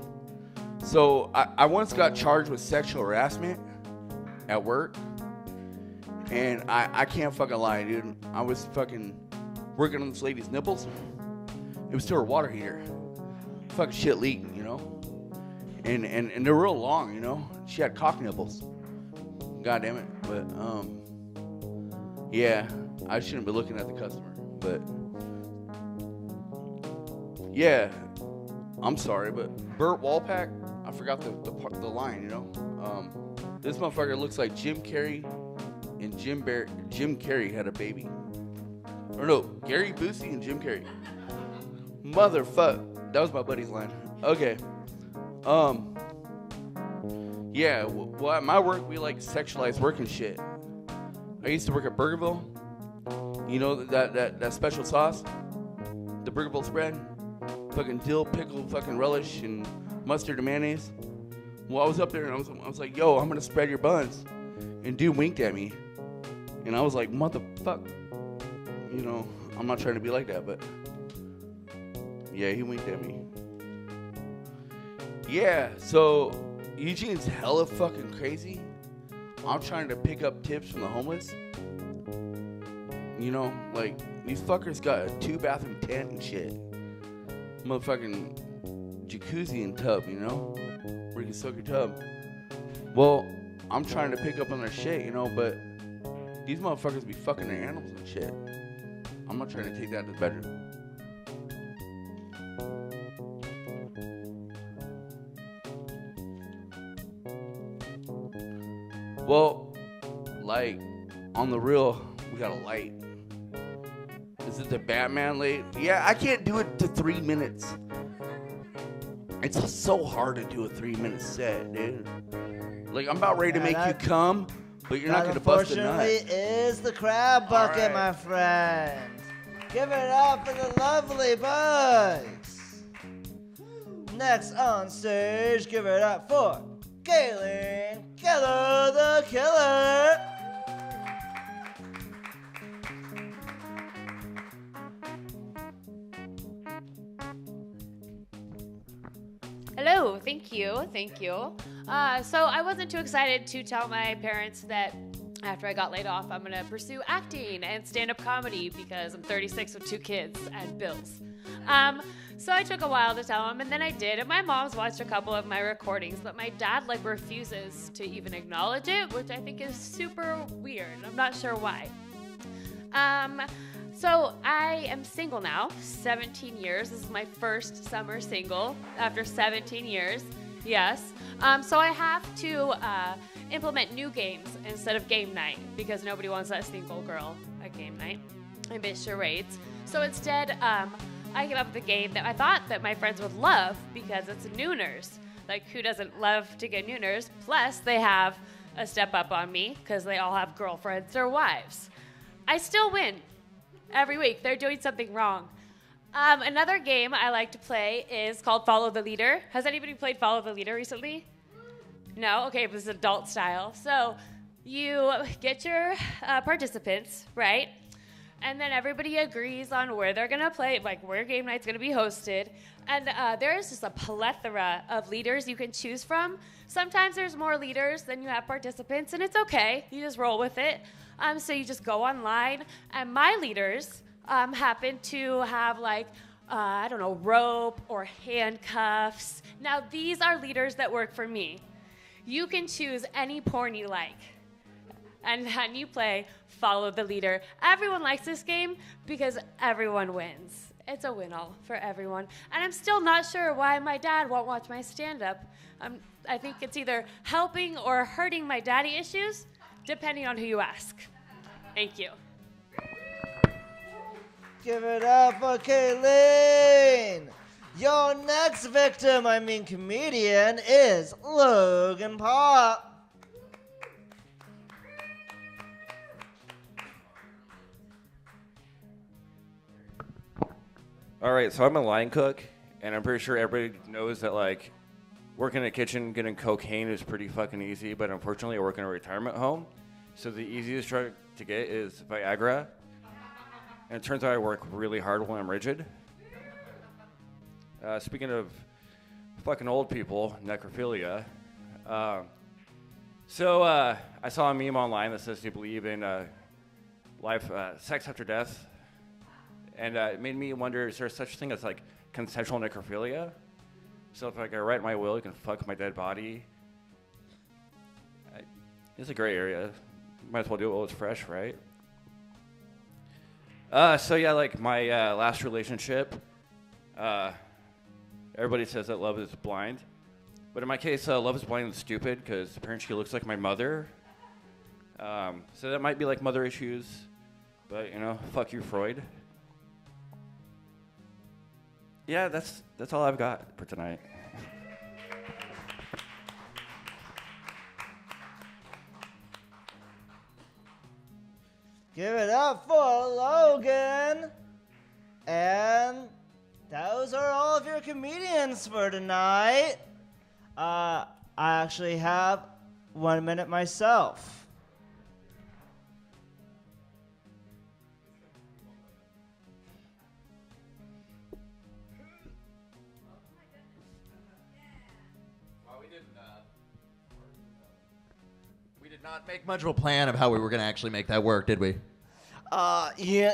So I once got charged with sexual harassment at work, and I can't fucking lie, dude. I was fucking working on this lady's nipples. It was to her water heater. Fucking shit leaking, you know? And they're real long, you know? She had cock nipples. God damn it. But, yeah, I shouldn't be looking at the customer, but yeah, I'm sorry, but Burt Wallpack, I forgot the line, you know. This motherfucker looks like Jim Carrey, and Jim Carrey had a baby. Or no, Gary Busey and Jim Carrey. Motherfuck, that was my buddy's line. Okay, yeah, well, at my work we like sexualize work and shit. I used to work at Burgerville. You know that special sauce? The Burgerville spread? Fucking dill, pickle, fucking relish, and mustard and mayonnaise. Well, I was up there and I was like, yo, I'm gonna spread your buns. And dude winked at me. And I was like, motherfuck. You know, I'm not trying to be like that, but yeah, he winked at me. Yeah, so Eugene's hella fucking crazy. I'm trying to pick up tips from the homeless. You know, like, these fuckers got a 2-bathroom tent and shit. Motherfucking jacuzzi and tub, you know? Where you can soak your tub. Well, I'm trying to pick up on their shit, you know, but these motherfuckers be fucking their animals and shit. I'm not trying to take that to the bedroom. Well, like, on the real, we got a light. Is it the Batman light? Yeah, I can't do it to 3 minutes. It's so hard to do a 3-minute set, dude. Like, I'm about ready to make you come, but you're not going to bust a nut. Unfortunately, is the crab bucket, right, my friend. Give it up for the lovely Bugs. Next on stage, give it up for Galen Keller the Killer. Hello, thank you. So I wasn't too excited to tell my parents that after I got laid off, I'm gonna pursue acting and stand-up comedy because I'm 36 with 2 kids and bills. So I took a while to tell them, and then I did. And my mom's watched a couple of my recordings, but my dad refuses to even acknowledge it, which I think is super weird. I'm not sure why. So I am single now, 17 years. This is my first summer single after 17 years. Yes. So I have to implement new games instead of game night because nobody wants that single girl at game night. I miss charades. So instead, I came up with a game that I thought that my friends would love because it's nooners. Like, who doesn't love to get nooners? Plus, they have a step up on me because they all have girlfriends or wives. I still win every week. They're doing something wrong. Another game I like to play is called Follow the Leader. Has anybody played Follow the Leader recently? No? Okay, it was adult style. So you get your participants, right? And then everybody agrees on where they're going to play, like where game night's going to be hosted. And there is just a plethora of leaders you can choose from. Sometimes there's more leaders than you have participants, and it's okay. You just roll with it. So you just go online, and my leaders happen to have like, I don't know, rope or handcuffs. Now, these are leaders that work for me. You can choose any porn you like. And then you play Follow the Leader. Everyone likes this game because everyone wins. It's a win-all for everyone. And I'm still not sure why my dad won't watch my stand-up. I think it's either helping or hurting my daddy issues, depending on who you ask. Thank you. Give it up for Kayleen. Your next victim, comedian, is Logan Pop. All right, so I'm a line cook, and I'm pretty sure everybody knows that, like, working in a kitchen, getting cocaine is pretty fucking easy, but unfortunately I work in a retirement home, so the easiest drug to get is Viagra, and it turns out I work really hard when I'm rigid. Speaking of fucking old people, necrophilia, so I saw a meme online that says, do you believe in sex after death? And it made me wonder, is there such thing as like consensual necrophilia? So if like I write my will, you can fuck my dead body. It's a gray area. Might as well do it while it's fresh, right? So yeah, like my last relationship, everybody says that love is blind. But in my case, love is blind and stupid because apparently she looks like my mother. So that might be like mother issues. But, you know, fuck you, Freud. Yeah, that's all I've got for tonight. Give it up for Logan. And those are all of your comedians for tonight. I actually have 1 minute myself. Not make much of a plan of how we were going to actually make that work, did we? Yeah,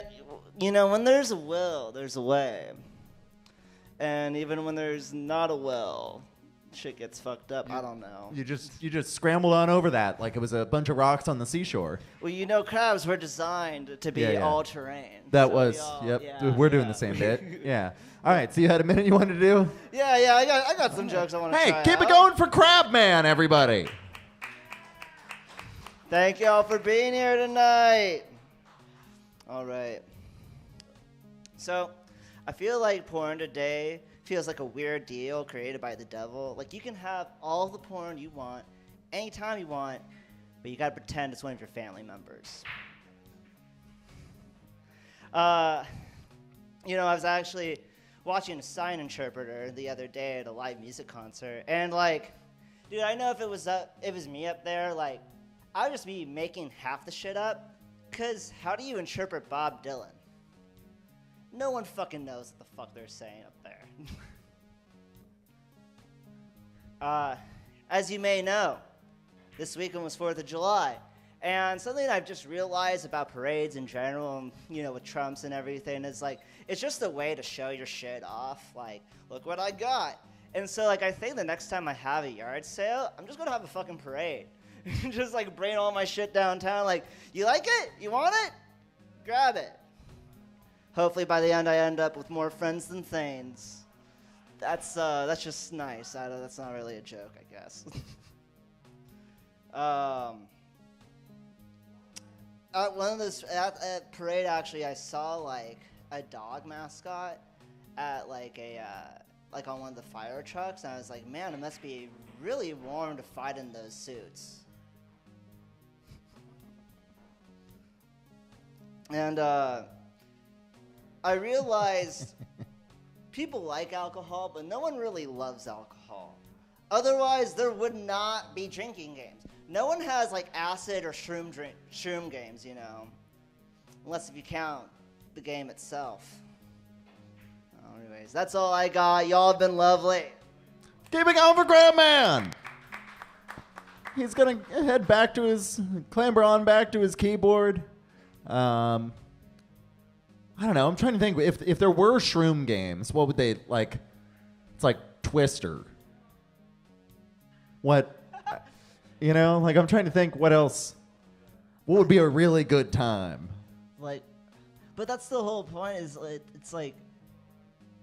you know, when there's a will, there's a way. And even when there's not a will, shit gets fucked up. I don't know. You just scrambled on over that like it was a bunch of rocks on the seashore. Well, you know, crabs were designed to be all terrain. That so was, yep. Yeah, we're doing the same bit. Yeah. All right, so you had a minute you wanted to do? Yeah, I got some jokes I want to try Hey, keep it out. going for Crab Man, everybody. Thank y'all for being here tonight. All right. So, I feel like porn today feels like a weird deal created by the devil. Like, you can have all the porn you want, anytime you want, but you gotta pretend it's one of your family members. You know, I was actually watching a sign interpreter the other day at a live music concert, and like, dude, I know if it was me up there, like, I would just be making half the shit up, because how do you interpret Bob Dylan? No one fucking knows what the fuck they're saying up there. As you may know, this weekend was 4th of July, and something I've just realized about parades in general, and, you know, with Trumps and everything, is like, it's just a way to show your shit off, like, look what I got. And so, like, I think the next time I have a yard sale, I'm just gonna have a fucking parade. Just like bring all my shit downtown. Like, you like it? You want it? Grab it. Hopefully by the end I end up with more friends than things. That's just nice. That's not really a joke, I guess. At one of those at parade, actually, I saw like a dog mascot at like a like on one of the fire trucks, and I was like, man, it must be really warm to fight in those suits. And I realized people like alcohol, but no one really loves alcohol. Otherwise, there would not be drinking games. No one has like acid or shroom games, you know, unless if you count the game itself. Anyways, that's all I got. Y'all have been lovely. Keeping on for Grandman. He's gonna head back to clamber on back to his keyboard. I don't know. I'm trying to think if there were shroom games, what would they like? It's like Twister. What? You know, like I'm trying to think what else. What would be a really good time? Like, but that's the whole point. Is it's like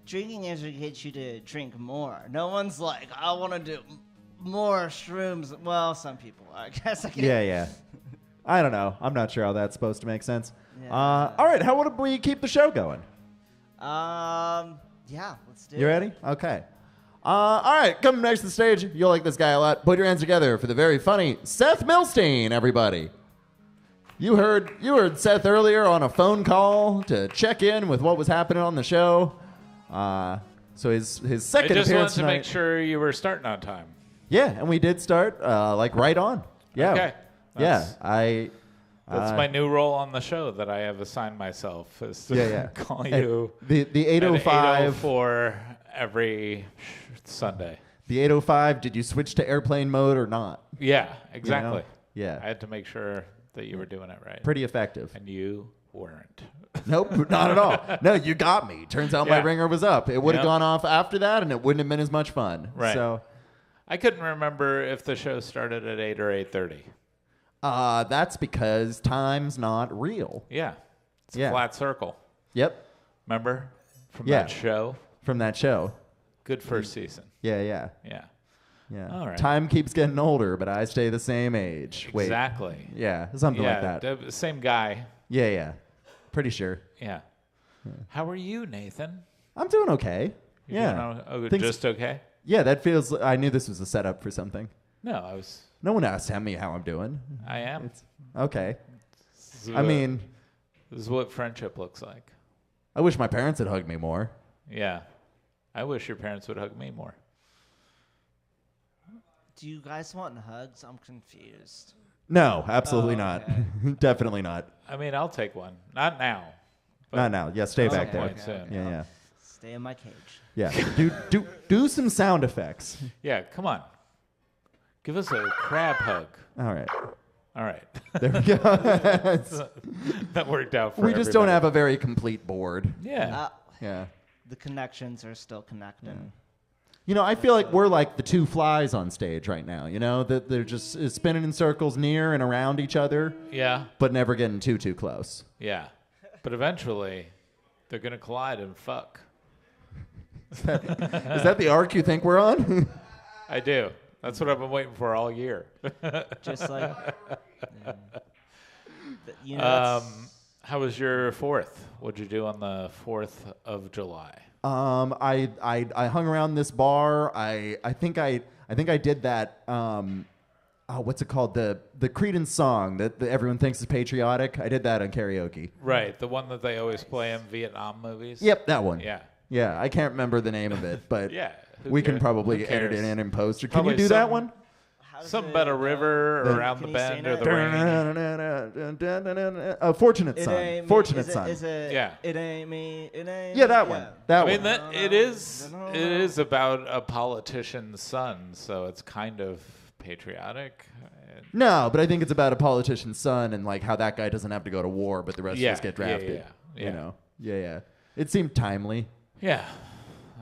drinking educates you to drink more. No one's like, I want to do more shrooms. Well, some people, I guess. Yeah. I don't know. I'm not sure how that's supposed to make sense. Yeah. All right. How would we keep the show going? Yeah, let's do it. You ready? Okay. All right. Coming next to the stage, you'll like this guy a lot. Put your hands together for the very funny Seth Milstein, everybody. You heard Seth earlier on a phone call to check in with what was happening on the show. So his second I just appearance wanted to make tonight. sure you were starting on time. Yeah, and we did start like right on. Yeah. Okay. That's my new role on the show that I have assigned myself is to Yeah. call At you the 8:05 8:04 every Sunday. The 8:05. Did you switch to airplane mode or not? Yeah, exactly. Yeah. I had to make sure that you were doing it right. Pretty effective. And you weren't. Nope, not at all. No, you got me. Turns out my Yeah. ringer was up. It would have Yep. gone off after that, and it wouldn't have been as much fun. Right. So, I couldn't remember if the show started at 8 or 8:30. that's because time's not real. Yeah. It's Yeah. a flat circle. Yep. Remember from Yeah. that show? From that show. Good first season. Yeah. Yeah. All right. Time keeps getting older, but I stay the same age. Wait. Exactly. Yeah, something like Yeah, that. the same guy. Yeah. Pretty sure. Yeah. How are you, Nathan? I'm doing okay. You're yeah. doing Things- just okay? Yeah, that feels. I knew this was a setup for something. No, I was. No one asked me how I'm doing. I am. Okay. This is I what- mean, this is what friendship looks like. I wish my parents had hugged me more. Yeah. I wish your parents would hug me more. Do you guys want hugs? I'm confused. No, absolutely Oh, not. okay. Definitely not. I mean, I'll take one. Not now. but Not now. Yeah, stay at some back there. point soon. Yeah. Stay in my cage. Yeah. do some sound effects. Yeah, come on. Give us a crab hug. All right. All right. There we go. That worked out for We just don't everybody. have a very complete board. Yeah. Yeah. The connections are still connecting. You know, I feel like we're like the two flies on stage right now. You know, that they're just spinning in circles near and around each other. Yeah. But never getting too close. Yeah. But eventually, they're going to collide and fuck. Is that the arc you think we're on? I do. That's what I've been waiting for all year. Just like, you know, how was your 4th? What'd you do on the 4th of July? I hung around this bar. I think I did that. What's it called? The Creedence song that everyone thinks is patriotic. I did that on karaoke. Right, the one that they always play in Vietnam movies. Yep, that one. Yeah. Yeah, I can't remember the name of it, but Yeah, who we can cares? probably Who edit it cares? in and post it. Can Probably you do that one? Something about a river around the bend or the rain. Fortunate It Son. ain't me. Fortunate Is it- Son. is it- Yeah. It ain't me. It ain't. Yeah, that me. one. That I one. mean, it is about a politician's son, so it's kind of patriotic. No, but I think it's about a politician's son and like how that guy doesn't have to go to war, but the rest Yeah, of us get yeah, drafted. yeah. You know. Yeah. It seemed timely. Yeah,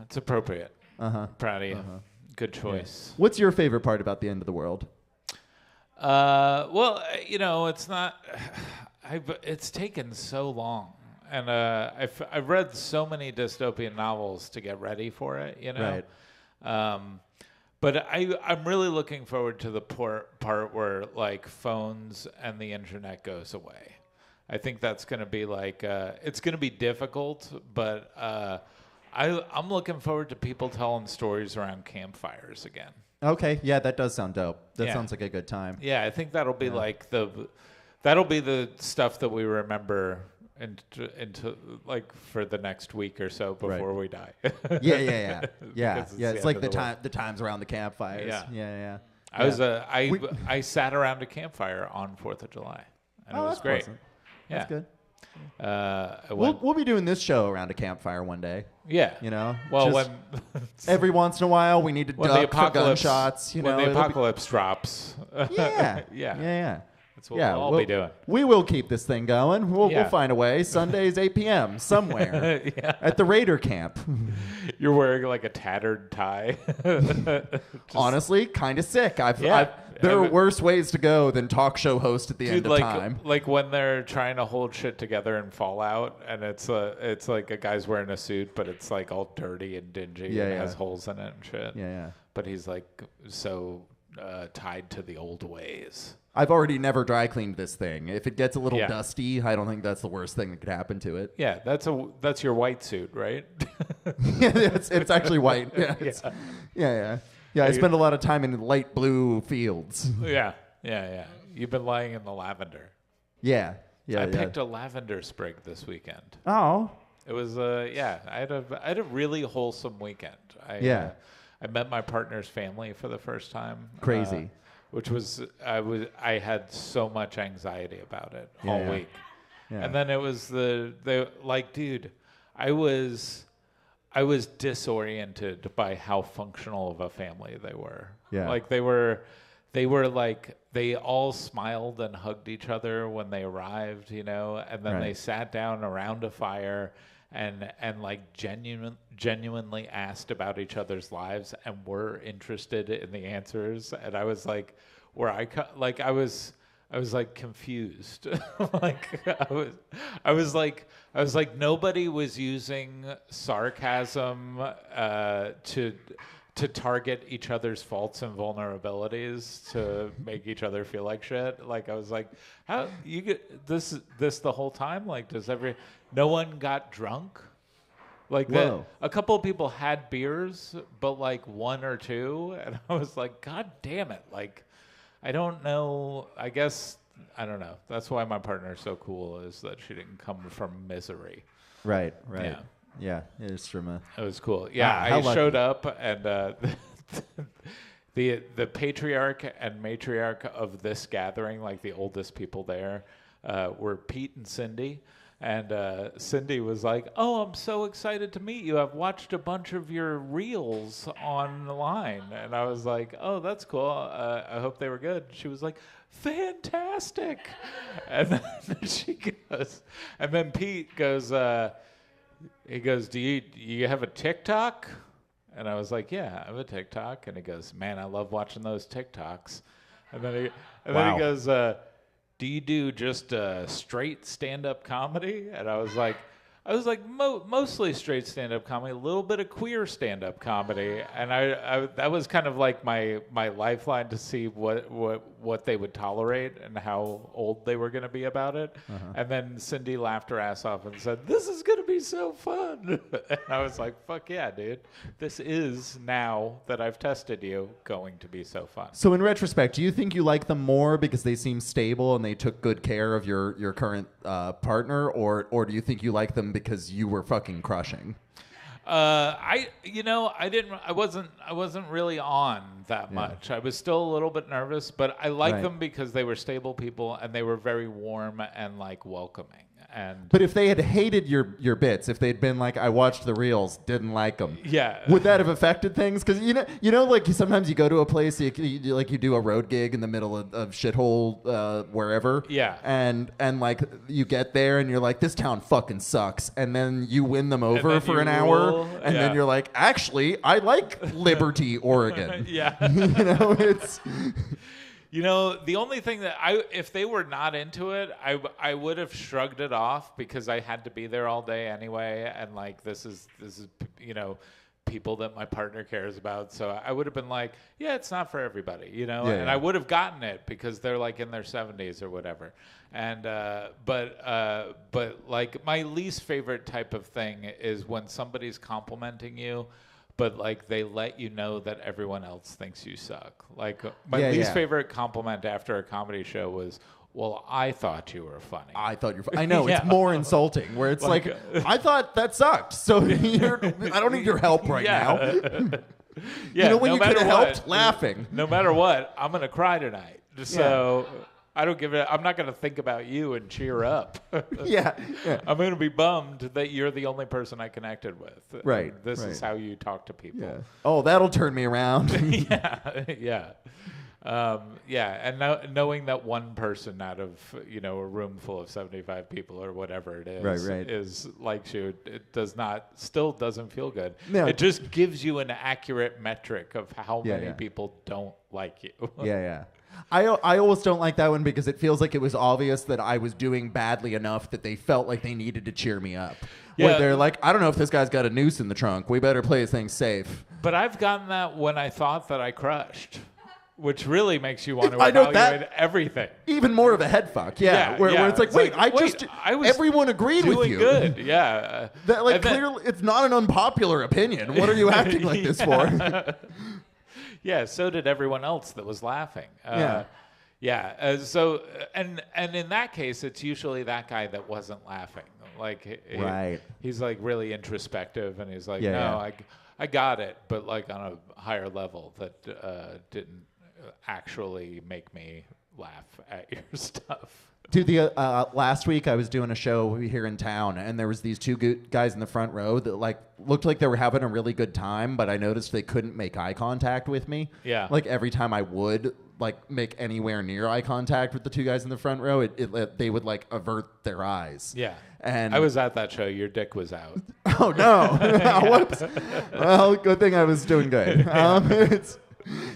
it's appropriate. Uh-huh. Proud of you. Good choice. Yeah. What's your favorite part about the end of the world? Well, you know, it's not. It's taken so long, and I've read so many dystopian novels to get ready for it. You know, Right. But I'm really looking forward to the part where like phones and the internet goes away. I think that's going to be like it's going to be difficult, but I'm looking forward to people telling stories around campfires again. Okay, yeah, that does sound dope. That Yeah. sounds like a good time. Yeah, I think that'll be like that'll be the stuff that we remember into like for the next week or so before we die. Yeah. Because It's the like end of the world. the times around the campfires. Yeah. Yeah. I sat around a campfire on 4th of July, and it was that's great. pleasant. Yeah. That's good. When- We'll be doing this show around a campfire one day. Yeah. You know? Well, Just when every once in a while we need to when the duck for apocalypse gunshots. You when know, the it'll be- apocalypse drops. Yeah. yeah. That's what Yeah, we'll all we'll- be doing. We will keep this thing going. We'll Yeah. find a way. Sundays, 8 p.m. somewhere Yeah. at the Raider camp. You're wearing like a tattered tie. Honestly, kind of sick. Yeah. There are I've- worse ways to go than talk show host at the end of like, time. Like when they're trying to hold shit together in Fallout, and it's like a guy's wearing a suit, but it's like all dirty and dingy Yeah, and yeah. has holes in it and shit. Yeah. But he's like so tied to the old ways. I've already never dry cleaned this thing. If it gets a little Yeah. dusty, I don't think that's the worst thing that could happen to it. Yeah, that's your white suit, right? Yeah, it's actually white. Yeah, I spend a lot of time in light blue fields. Yeah. You've been lying in the lavender. Yeah. I picked a lavender sprig this weekend. Oh. It was I had a really wholesome weekend. I met my partner's family for the first time. Crazy. Which was I had so much anxiety about it all Yeah. week. Yeah. And then it was dude, I was disoriented by how functional of a family they were. Yeah. Like they were like they all smiled and hugged each other when they arrived, you know, and then Right. they sat down around a fire and like genuinely asked about each other's lives and were interested in the answers. And I was like, I was like confused. I was like nobody was using sarcasm to target each other's faults and vulnerabilities to make each other feel like shit. Like I was like, how you get this the whole time? Like no one got drunk? Like a couple of people had beers, but like one or two, and I was like, God damn it. Like I don't know. I guess I don't know. That's why my partner's so cool, is that she didn't come from misery. Right. Yeah. It is from a. It was cool. Yeah, how I lucky. showed up, and the patriarch and matriarch of this gathering, like the oldest people there, were Pete and Cindy. And Cindy was like, "Oh, I'm so excited to meet you. I've watched a bunch of your reels online." And I was like, "Oh, that's cool. I hope they were good." She was like, "Fantastic." And then she goes, and then Pete goes, he goes, "Do you have a TikTok?" And I was like, "Yeah, I have a TikTok." And he goes, "Man, I love watching those TikToks." And then he goes, "Do you do just straight stand-up comedy?" And I was like, mostly straight stand-up comedy, a little bit of queer stand-up comedy, and I that was kind of like my lifeline to see what they would tolerate and how old they were going to be about it. And then Cindy laughed her ass off and said, "This is going to be so fun." And I was like, "Fuck yeah, dude! This is, now that I've tested you, going to be so fun." So in retrospect, do you think you like them more because they seem stable and they took good care of your current partner, or do you think you like them because you were fucking crushing? I wasn't really on that much. I was still a little bit nervous, but I liked Right. them because they were stable people and they were very warm and like welcoming. And But if they had hated your bits, if they'd been like, "I watched the reels, didn't like them," yeah, would that have affected things? Because you know, like sometimes you go to a place, you do a road gig in the middle of shithole wherever, Yeah. and like you get there and you're like, "This town fucking sucks," and then you win them over then for you an hour, rule, and then yeah. you're like, "Actually, I like Liberty, Oregon." Yeah. You know, it's. You know, the only thing that if they were not into it, I would have shrugged it off because I had to be there all day anyway, and like this is people that my partner cares about, so I would have been like, yeah, it's not for everybody, you know, Yeah, and yeah. I would have gotten it because they're like in their 70s or whatever, and but like my least favorite type of thing is when somebody's complimenting you, but like they let you know that everyone else thinks you suck. Like my Yeah, least yeah. favorite compliment after a comedy show was, well, I thought you were funny. I thought you're funny. I know, Yeah. it's more insulting, where it's like, I thought that sucked, so I don't need your help right now. Yeah, you know when no you could have matter helped? what, Laughing. No matter what, I'm going to cry tonight. So I don't give it. I'm not going to think about you and cheer up. Yeah. I'm going to be bummed that you're the only person I connected with. Right. This is how you talk to people. Yeah. Oh, that'll turn me around. Yeah. And knowing that one person out of a room full of 75 people or whatever it is, is likes you, it still doesn't feel good. No. It just gives you an accurate metric of how many people don't like you. Yeah. I always don't like that one because it feels like it was obvious that I was doing badly enough that they felt like they needed to cheer me up. Yeah. Where they're like, I don't know if this guy's got a noose in the trunk. We better play things safe. But I've gotten that when I thought that I crushed, which really makes you want to I know evaluate everything. Even more of a head fuck. Where it's like, I was everyone agreed with doing you. good. Yeah. That, clearly, it's not an unpopular opinion. What are you acting like this for? Yeah, so did everyone else that was laughing. And in that case, it's usually that guy that wasn't laughing. Like, he's like really introspective, and he's like, I got it, but like on a higher level that didn't actually make me laugh at your stuff. Dude, last week I was doing a show here in town, and there was these two guys in the front row that looked like they were having a really good time, but I noticed they couldn't make eye contact with me. Yeah. Like every time I would make anywhere near eye contact with the two guys in the front row, they would avert their eyes. Yeah. And I was at that show. Your dick was out. Oh no! Whoops. Well, good thing I was doing good.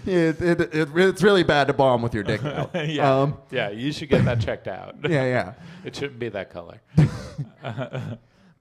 It's really bad to bomb with your dick out. You should get that checked out. Yeah. It shouldn't be that color.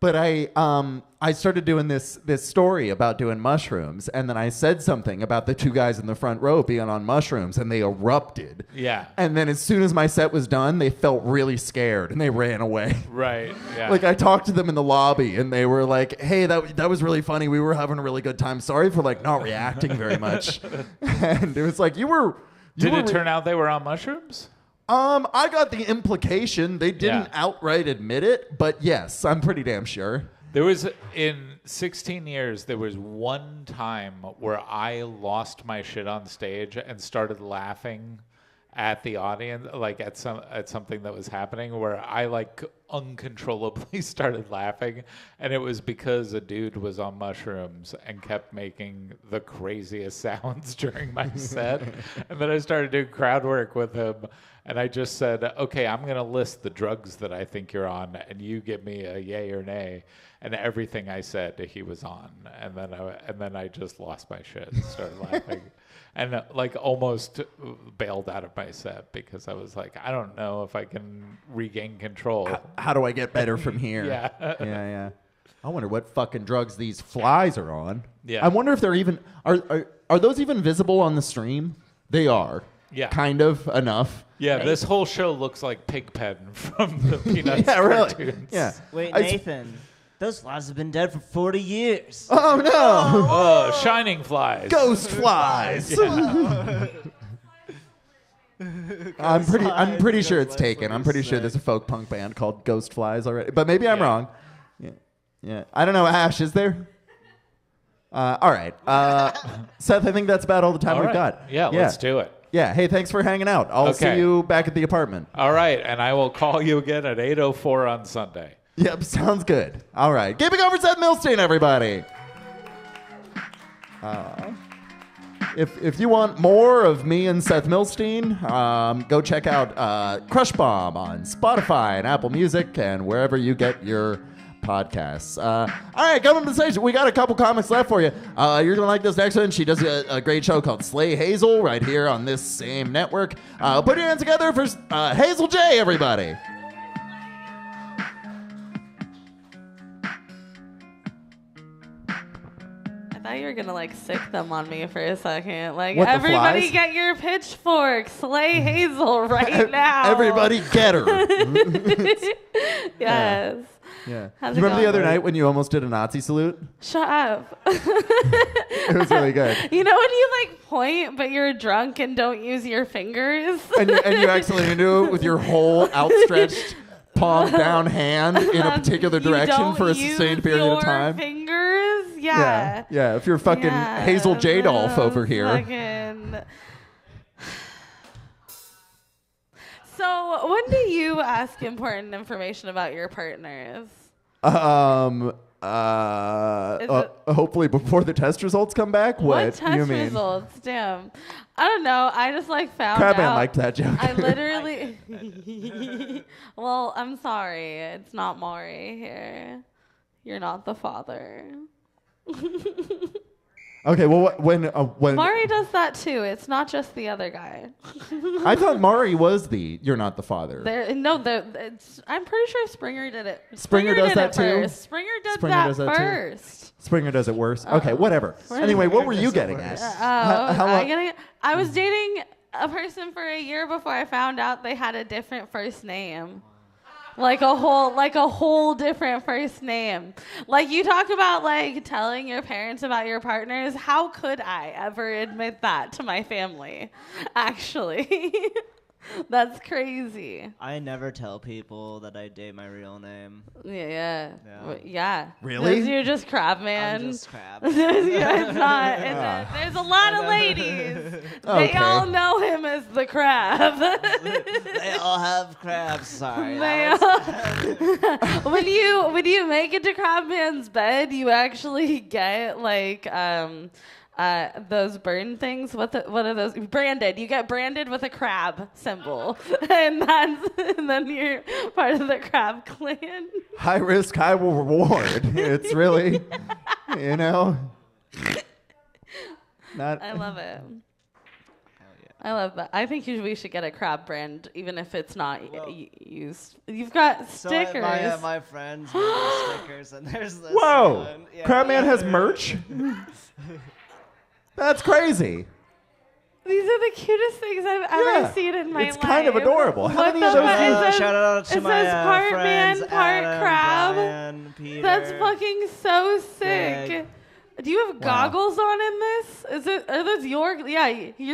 But I started doing this story about doing mushrooms, and then I said something about the two guys in the front row being on mushrooms, and they erupted. Yeah. And then as soon as my set was done, they felt really scared, and they ran away. Right, yeah. I talked to them in the lobby, and they were like, hey, that was really funny. We were having a really good time. Sorry for not reacting very much. And it was like, Did it turn out they were on mushrooms? I got the implication. They didn't outright admit it, but yes, I'm pretty damn sure. There was, in 16 years, there was one time where I lost my shit on stage and started laughing at the audience, at something that was happening, where I uncontrollably started laughing, and it was because a dude was on mushrooms and kept making the craziest sounds during my set. And then I started doing crowd work with him, and I just said, okay, I'm going to list the drugs that I think you're on, and you give me a yay or nay. And everything I said, he was on. And then I just lost my shit and started laughing. And almost bailed out of my set because I was like, I don't know if I can regain control. How do I get better from here? Yeah. I wonder what fucking drugs these flies are on. Yeah. I wonder if they're even... Are those even visible on the stream? They are. Yeah. Kind of enough. Yeah, this whole show looks like Pigpen from the Peanuts really. cartoons. Yeah. Wait, Nathan. Those flies have been dead for 40 years. Oh, no. Oh, shining flies. Ghost flies. I'm pretty sure it's taken. I'm pretty sure there's a folk punk band called Ghost Flies already. But maybe I'm wrong. Yeah. I don't know. Ash, is there? All right. Seth, I think that's about all the time we've got. Yeah, let's do it. Yeah. Hey, thanks for hanging out. I'll see you back at the apartment. All right. And I will call you again at 8:04 on Sunday. Yep, sounds good. All right. Give it over Seth Milstein, everybody. If you want more of me and Seth Milstein, go check out Crush Bomb on Spotify and Apple Music and wherever you get your podcasts. All right, coming to the station. We got a couple comics left for you. You're going to like this next one. She does a great show called Slay Hazel right here on this same network. Put your hands together for Hazel J, everybody. I thought you were gonna sick them on me for a second. What, everybody get your pitchforks. Slay Hazel right now. Everybody get her. Yes. Yeah. How's You it remember the other going? night when you almost did a Nazi salute? Shut up. It was really good. You know when you like point, but you're drunk and don't use your fingers? And you accidentally do it with your whole outstretched palm down hand in a particular direction for a sustained period of time. Fingers? Yeah. Yeah. If you're fucking Hazel J. Dolph over here. Fucking... So, when do you ask important information about your partners? Hopefully before the test results come back. What test you mean? results? Damn. I don't know. I just like found Crabman out. liked that joke. I literally. Well, I'm sorry. It's not Maury here. You're not the father. Okay, well, when Maury does that too. It's not just the other guy. I thought Maury was you're not the father. I'm pretty sure Springer did it. Springer does did that it too? first. Springer does Springer that does that too? first. Springer does it worse. Okay, whatever. Anyway, what were you getting at? I was dating a person for a year before I found out they had a different first name. Like a whole different first name. Like you talk about like telling your parents about your partners. How could I ever admit that to my family? Actually. That's crazy. I never tell people that I date my real name. Yeah. Yeah. Really? You're just Crabman. I'm just Crab. It's not. There's a lot of ladies. They all know him as the Crab. They all have crabs. Sorry. When you make it to Crabman's bed, you actually get like those burn things. What are those? Branded. You get branded with a crab symbol, and then you're part of the Crab clan. High risk, high reward. It's really, not. I love it. I love that. I think we should get a crab brand, even if it's not used. You've got stickers. So my friends made these stickers, and there's this Whoa! one. Yeah. Crabman has merch? That's crazy. These are the cutest things I've ever seen in my life. It's kind of adorable. How many of those? Shout out to my part friends, man, part Adam, crab. Brian, Peter. That's fucking so sick. Greg. Do you have goggles on in this? Are those you're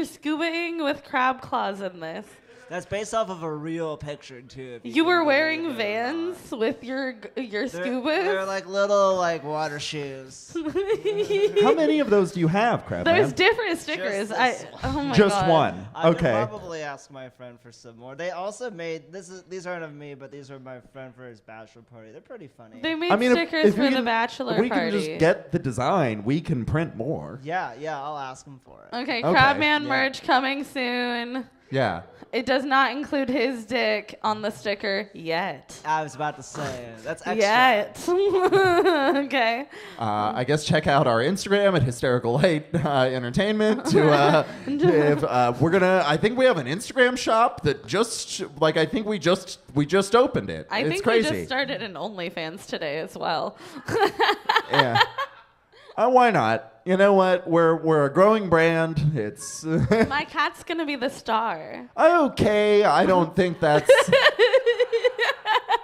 scubaing with crab claws in this. That's based off of a real picture too. You were wearing Vans with your scuba? They're like little water shoes. How many of those do you have, Crabman? There's different stickers. Oh my Just God. one. I would Okay. probably ask my friend for some more. They also made these aren't of me, but these are my friend for his bachelor party. They're pretty funny. They made stickers for the bachelor If we party. can just get the design, we can print more. Yeah, I'll ask him for it. Okay, Crabman merch coming soon. Yeah. It does not include his dick on the sticker yet. I was about to say that's extra. Yet. Okay. I guess check out our Instagram at Hysterical Light Entertainment. I think we have an Instagram shop that I think we just opened it. I it's think crazy. we just started an OnlyFans today as well. Yeah. Why not? You know what? We're a growing brand. It's My cat's gonna be the star. okay. I don't think that's.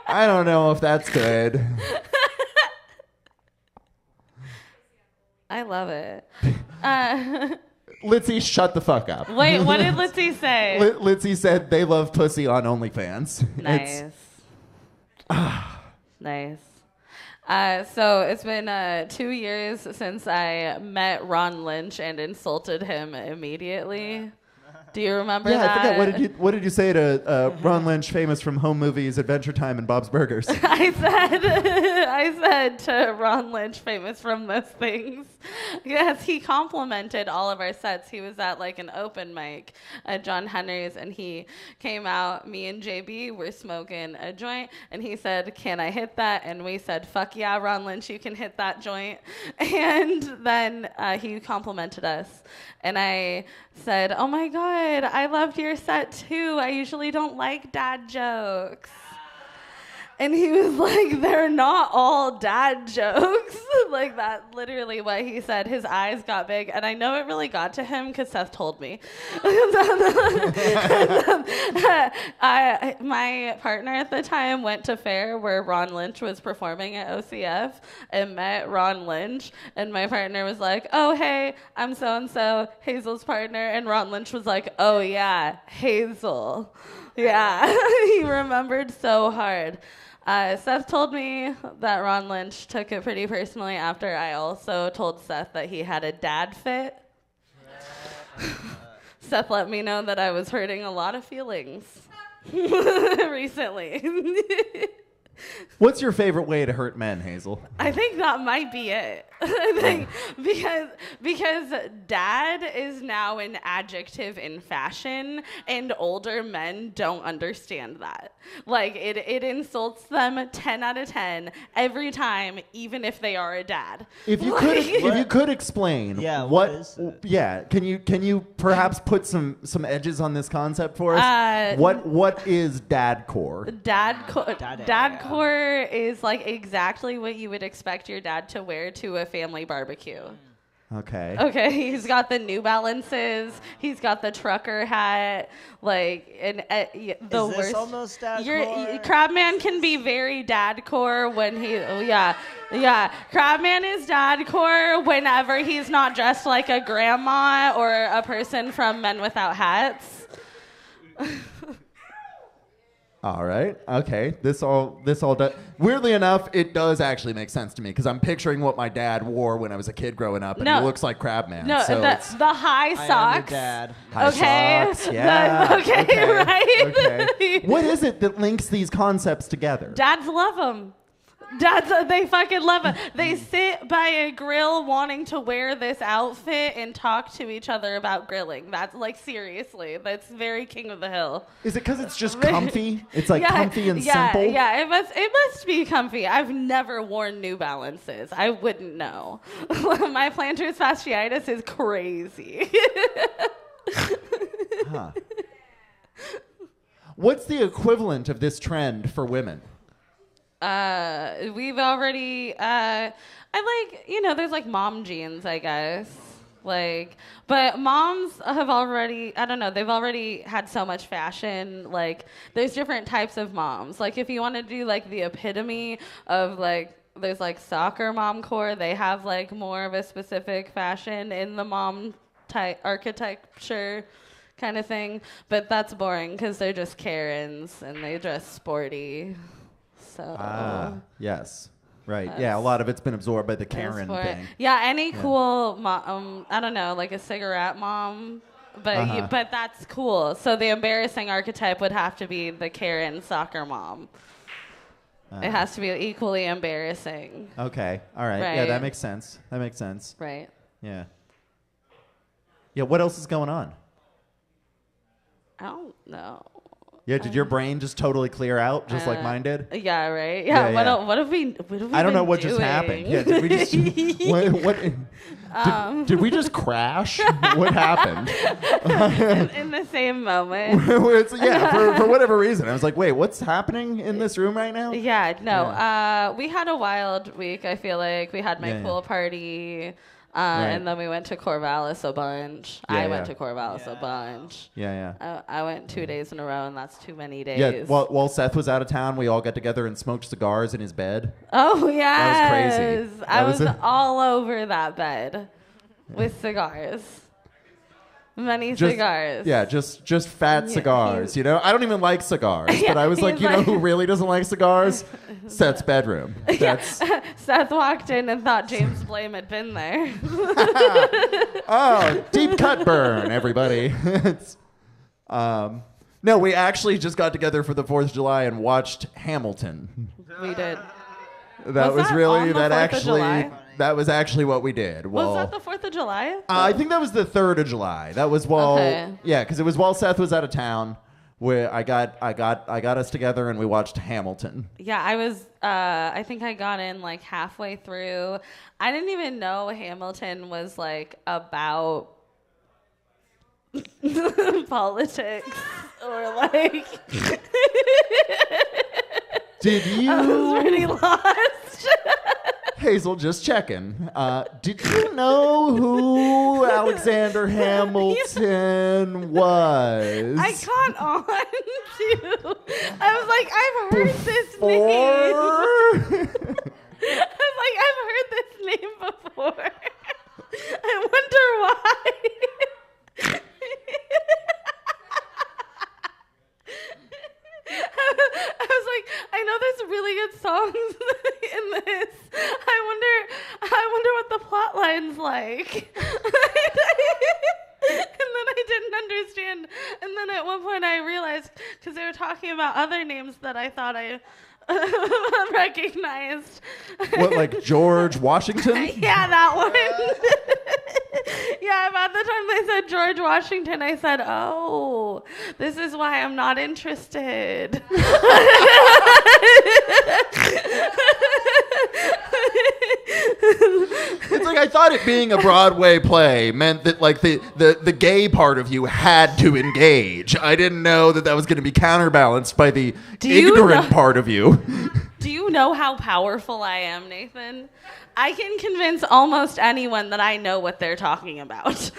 I don't know if that's good. I love it. Litzy, shut the fuck up. Wait, what did Litzy say? Litzy said they love pussy on OnlyFans. Nice. Nice. So it's been 2 years since I met Ron Lynch and insulted him immediately. Do you remember that? I forget. What did you say to Ron Lynch, famous from home movies, Adventure Time, and Bob's Burgers? I said to Ron Lynch, famous from those things. Yes, he complimented all of our sets. He was at like an open mic at John Henry's, and he came out. Me and JB were smoking a joint, and he said, "Can I hit that?" And we said, "Fuck yeah, Ron Lynch, you can hit that joint." And then he complimented us, and I said, "Oh my God, I loved your set too. I usually don't like dad jokes." And he was like, they're not all dad jokes. Like, that literally what he said. His eyes got big. And I know it really got to him because Seth told me. My partner at the time went to fair where Ron Lynch was performing at OCF and met Ron Lynch. And my partner was like, oh, hey, I'm so-and-so, Hazel's partner. And Ron Lynch was like, oh, yeah, Hazel. Yeah, he remembered so hard. Seth told me that Ron Lynch took it pretty personally after I also told Seth that he had a dad fit. Seth let me know that I was hurting a lot of feelings recently. What's your favorite way to hurt men, Hazel? I think that might be it. I think because dad is now an adjective in fashion, and older men don't understand that. Like, it insults them 10 out of 10 every time, even if they are a dad. If you could explain, can you perhaps put some edges on this concept for us? What is dadcore? Dadcore is like exactly what you would expect your dad to wear to a family barbecue. Okay. He's got the New Balances. He's got the trucker hat. Like, and the Is worst. this almost dadcore? Crabman can be very dadcore when he. Oh yeah. Crabman is dadcore whenever he's not dressed like a grandma or a person from Men Without Hats. All right. Okay. This all does. Weirdly enough, it does actually make sense to me because I'm picturing what my dad wore when I was a kid growing up, and he looks like Crabman. No, so the high socks. I am your dad. High socks. Yeah. Right. Okay. What is it that links these concepts together? Dads love them. They fucking love it. They sit by a grill wanting to wear this outfit and talk to each other about grilling. That's like, seriously, that's very King of the Hill. Is it because it's just comfy? It's like comfy and simple? Yeah, it must be comfy. I've never worn New Balances. I wouldn't know. My plantar fasciitis is crazy. Huh. What's the equivalent of this trend for women? We've already, I like, there's like mom jeans, I guess. Like, but moms have already, I don't know, they've already had so much fashion. Like, there's different types of moms. Like, if you want to do like the epitome of like, there's like soccer mom core, they have like more of a specific fashion in the mom type architecture kind of thing. But that's boring because they're just Karens and they dress sporty. So. Yes. Right. Yeah, a lot of it's been absorbed by the Karen thing. Yeah, any cool mom, I don't know, like a cigarette mom, but but that's cool. So the embarrassing archetype would have to be the Karen soccer mom. It has to be equally embarrassing. Okay. All right. Right. Yeah, that makes sense. Right. Yeah. Yeah, what else is going on? I don't know. Yeah, did your brain just totally clear out, just like mine did? Yeah, right. Yeah. What have we? I don't know what just happened. Yeah, did we just? Did we just crash? What happened? in the same moment. For whatever reason, I was like, wait, what's happening in this room right now? Yeah, no. We had a wild week. I feel like we had my pool party. And then we went to Corvallis a bunch. I went to Corvallis a bunch. I went 2 days in a row, and that's too many days. Yeah, while Seth was out of town, we all got together and smoked cigars in his bed. Oh, yes. That was crazy. I was all over that bed with cigars. Many cigars. Yeah, just fat cigars, I don't even like cigars, but I was like, who really doesn't like cigars? Seth's bedroom. Seth walked in and thought James Blame had been there. Oh, deep cut burn, everybody. No, we actually just got together for the 4th of July and watched Hamilton. We did. That was actually what we did. Was that the 4th of July? I think that was the 3rd of July. That was because it was while Seth was out of town. Where I got us together and we watched Hamilton. Yeah, I think I got in like halfway through. I didn't even know Hamilton was like about politics or like Did you? I was pretty lost. Hazel, just checking. Did you know who Alexander Hamilton was? I caught on to. I was like, I've heard this name. I was like, I've heard this name before. I wonder why. I was like, I know there's really good songs in this. I wonder what the plot line's like. And then I didn't understand. And then at one point I realized, because they were talking about other names that I thought I recognized. What, like George Washington? Yeah, that one. Yeah, about the time they said George Washington, I said, oh, this is why I'm not interested. It's like I thought it being a Broadway play meant that like the gay part of you had to engage. I didn't know that was going to be counterbalanced by the ignorant part of you. Do you know how powerful I am, Nathan? I can convince almost anyone that I know what they're talking about.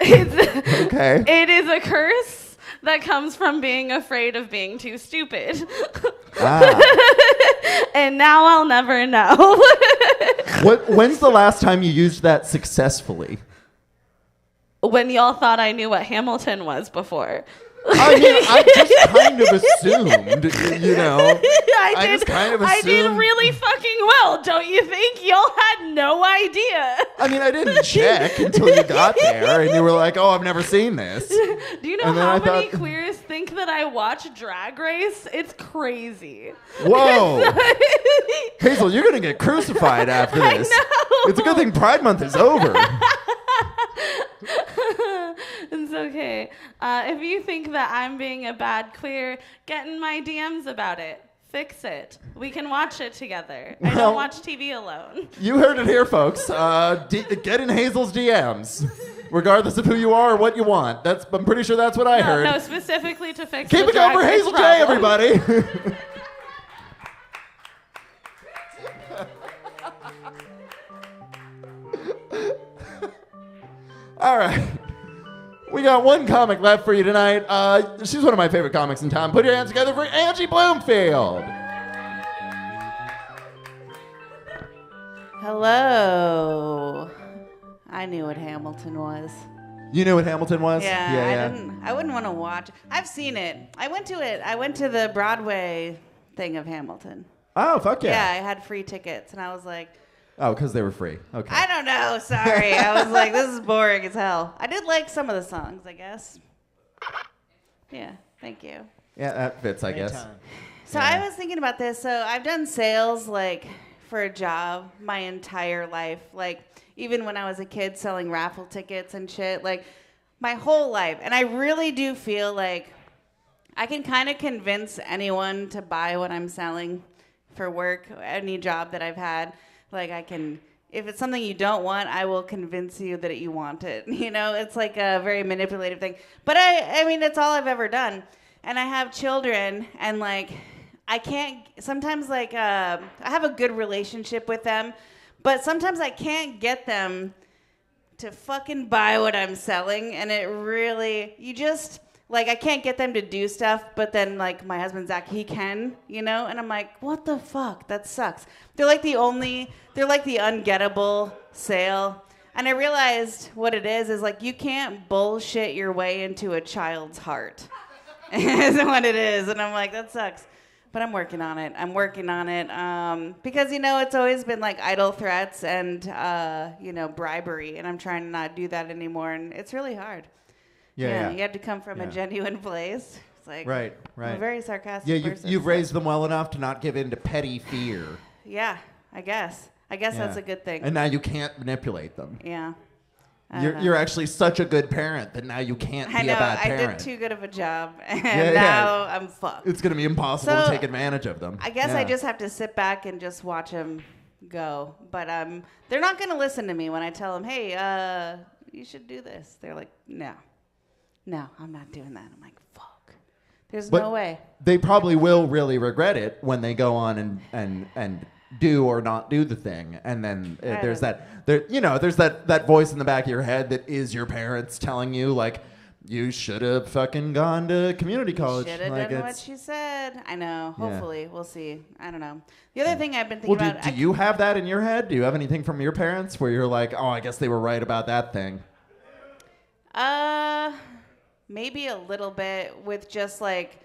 Okay. It is a curse that comes from being afraid of being too stupid. And now I'll never know. When's the last time you used that successfully? When y'all thought I knew what Hamilton was before. I mean, I just kind of assumed, you know. I just kind of assumed. I did really fucking well, don't you think? Y'all had no idea. I mean, I didn't check until you got there, and you were like, "Oh, I've never seen this." Do you know And then how I many thought- queers think that I watch Drag Race? It's crazy. Whoa. Hazel, you're going to get crucified after this. It's a good thing Pride Month is over. It's okay. If you think that I'm being a bad queer, get in my DMs about it. Fix it. We can watch it together. I Well, don't watch TV alone. You heard it here, folks. Get in Hazel's DMs, regardless of who you are or what you want. I'm pretty sure that's what I heard. No, specifically to fix Keep the it going for Drag Race Hazel J, problem. everybody. All right. We got one comic left for you tonight. She's one of my favorite comics in town. Put your hands together for Angie Bloomfield. Hello. I knew what Hamilton was. You knew what Hamilton was? I wouldn't want to watch. I've seen it. I went to it. I went to the Broadway thing of Hamilton. Oh, fuck yeah. Yeah, I had free tickets, and I was like, Oh, because they were free. Okay. I don't know. Sorry. I was like, this is boring as hell. I did like some of the songs, I guess. Yeah, thank you. Yeah, that fits, I guess. So I was thinking about this. So I've done sales like for a job my entire life. Like even when I was a kid selling raffle tickets and shit, like my whole life. And I really do feel like I can kind of convince anyone to buy what I'm selling for work, any job that I've had. Like I can, if it's something you don't want, I will convince you that you want it. You know, it's like a very manipulative thing. But I mean, that's all I've ever done. And I have children, and like, I can't, sometimes like, I have a good relationship with them, but sometimes I can't get them to fucking buy what I'm selling. And it really, you just, like, I can't get them to do stuff, but then, like, my husband, Zach, he can, you know? And I'm like, what the fuck? That sucks. They're like the ungettable sale. And I realized what it is like, you can't bullshit your way into a child's heart. Is what it is. And I'm like, that sucks. But I'm working on it. Because, you know, it's always been, like, idle threats and, you know, bribery. And I'm trying to not do that anymore. And it's really hard. Yeah, you have to come from a genuine place. It's like, right. I'm a very sarcastic person. You've raised them well enough to not give in to petty fear. Yeah, I guess that's a good thing. And now you can't manipulate them. Yeah. You're actually such a good parent that now you can't be a bad parent. I did too good of a job, and now I'm fucked. It's going to be impossible to take advantage of them. I guess I just have to sit back and just watch them go. But they're not going to listen to me when I tell them, hey, you should do this. They're like, no, I'm not doing that. I'm like, fuck. There's But no way. they probably will really regret it when they go on and do or not do the thing, and then there's that voice in the back of your head that is your parents telling you like, you should have fucking gone to community college. Should have Like, done what it's- she said. I know. Yeah. Hopefully, we'll see. I don't know. The other thing I've been thinking Well, about. do you have that in your head? Do you have anything from your parents where you're like, oh, I guess they were right about that thing? Maybe a little bit with just like.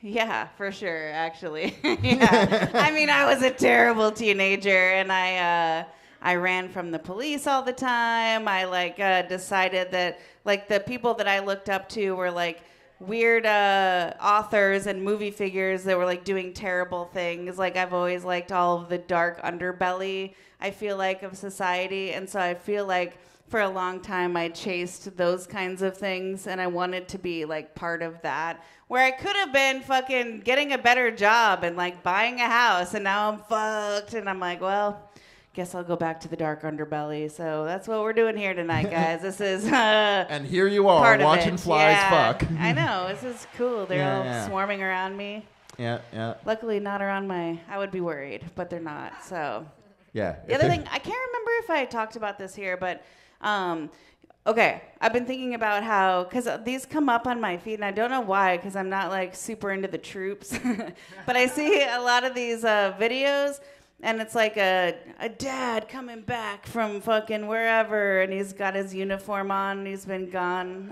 Yeah, for sure, actually. Yeah. I mean, I was a terrible teenager, and I ran from the police all the time. I decided that like the people that I looked up to were like weird authors and movie figures that were like doing terrible things. Like I've always liked all of the dark underbelly, I feel like, of society, and so I feel like for a long time I chased those kinds of things, and I wanted to be like part of that. Where I could have been fucking getting a better job and like buying a house, and now I'm fucked, and I'm like, well, guess I'll go back to the dark underbelly. So that's what we're doing here tonight, guys. This is and here you are part of watching it. flies fuck. I know, this is cool. They're Yeah, all yeah. swarming around me. Yeah. Luckily, not around I would be worried, but they're not. So Yeah. the other thing, I can't remember if I talked about this here, but okay, I've been thinking about how, because these come up on my feed, and I don't know why, because I'm not like super into the troops, but I see a lot of these videos, and it's like a dad coming back from fucking wherever, and he's got his uniform on, and he's been gone,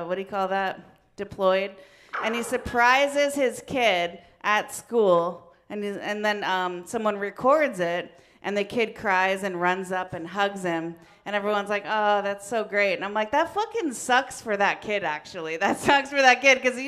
what do you call that? Deployed. And he surprises his kid at school, and then someone records it, and the kid cries and runs up and hugs him. And everyone's like, oh, that's so great. And I'm like, that fucking sucks for that kid, actually. That sucks for that kid. Because,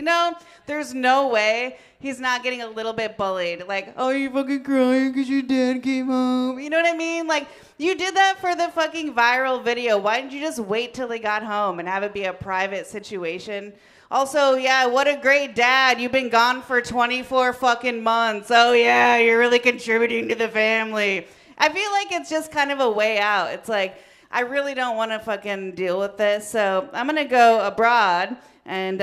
there's no way he's not getting a little bit bullied. Like, oh, you fucking crying because your dad came home. You know what I mean? Like, you did that for the fucking viral video. Why didn't you just wait till he got home and have it be a private situation? Also, yeah, what a great dad. You've been gone for 24 fucking months. Oh, yeah, you're really contributing to the family. I feel like it's just kind of a way out. It's like, I really don't want to fucking deal with this, so I'm going to go abroad and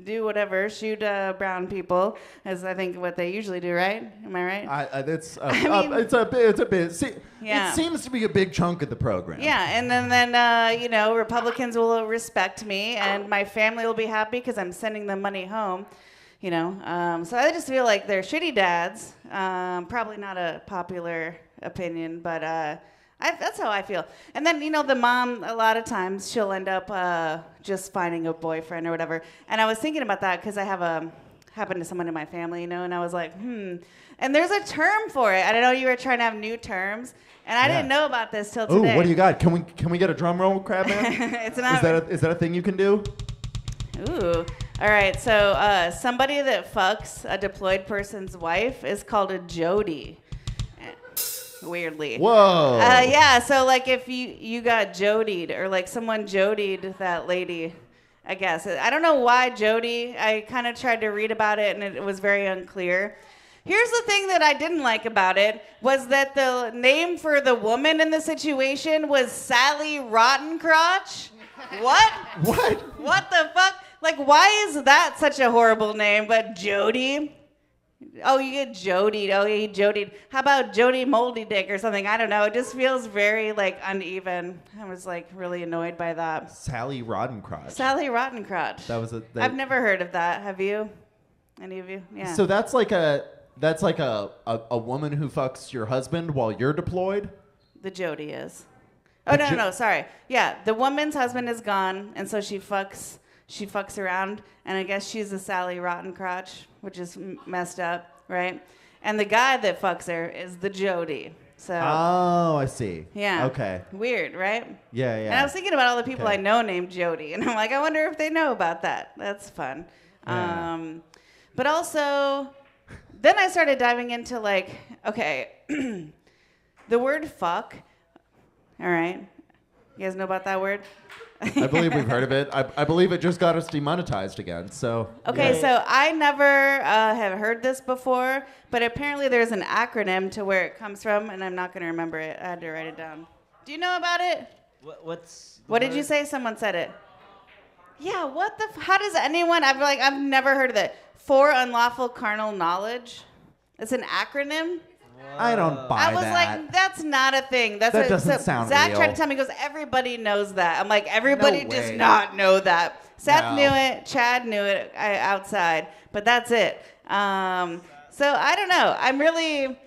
do whatever, shoot brown people, as I think what they usually do, right? Am I right? It's a bit. See, Yeah. It seems to be a big chunk of the program. Yeah, and then Republicans will respect me, and my family will be happy because I'm sending them money home. So I just feel like they're shitty dads. Probably not a popular opinion, but that's how I feel. And then, the mom, a lot of times, she'll end up just finding a boyfriend or whatever. And I was thinking about that because I have happened to someone in my family, and I was like, And there's a term for it. I don't know, you were trying to have new terms. And I didn't know about this till today. Ooh, what do you got? Can we get a drum roll, Crabman? It's not. Is that a thing you can do? Ooh. All right. So somebody that fucks a deployed person's wife is called a Jody. Weirdly. Whoa. Yeah. So like if you got Jodied or like someone Jodied that lady, I guess. I don't know why Jody. I kind of tried to read about it and it was very unclear. Here's the thing that I didn't like about it was that the name for the woman in the situation was Sally Rottencrotch. What? What the fuck? Like, why is that such a horrible name? But Jody? Oh, you get Jodied. Oh, he Jodied. How about Jody Moldy Dick or something? I don't know. It just feels very, uneven. I was, really annoyed by that. Sally Rottencrotch. Sally Rottencrotch. That was I've never heard of that. Have you? Any of you? Yeah. So that's like a woman who fucks your husband while you're deployed? The Jody is. Oh, no, sorry. Yeah, the woman's husband is gone, and so she fucks around, and I guess she's a Sally Rottencrotch, which is messed up, right? And the guy that fucks her is the Jody. So. Oh, I see. Yeah. Okay. Weird, right? Yeah. And I was thinking about all the people I know named Jody, and I'm like, I wonder if they know about that. That's fun. Yeah. But also, then I started diving into okay, the word fuck. All right. You guys know about that word? I believe we've heard of it. I believe it just got us demonetized again. So. Okay, yeah. so I never have heard this before, but apparently there's an acronym to where it comes from, and I'm not going to remember it. I had to write it down. Do you know about it? What's? What did you say? Someone said it. Yeah, what the? How does anyone? I've never heard of it. For unlawful carnal knowledge. It's an acronym. I don't buy I was that. like, that's not a thing. That's That what, doesn't sound Zach real. tried to tell me. He goes, everybody knows that. I'm like, everybody No does way. not know that. Seth No. knew it. Chad knew it outside, but that's it. So I don't know. I'm really.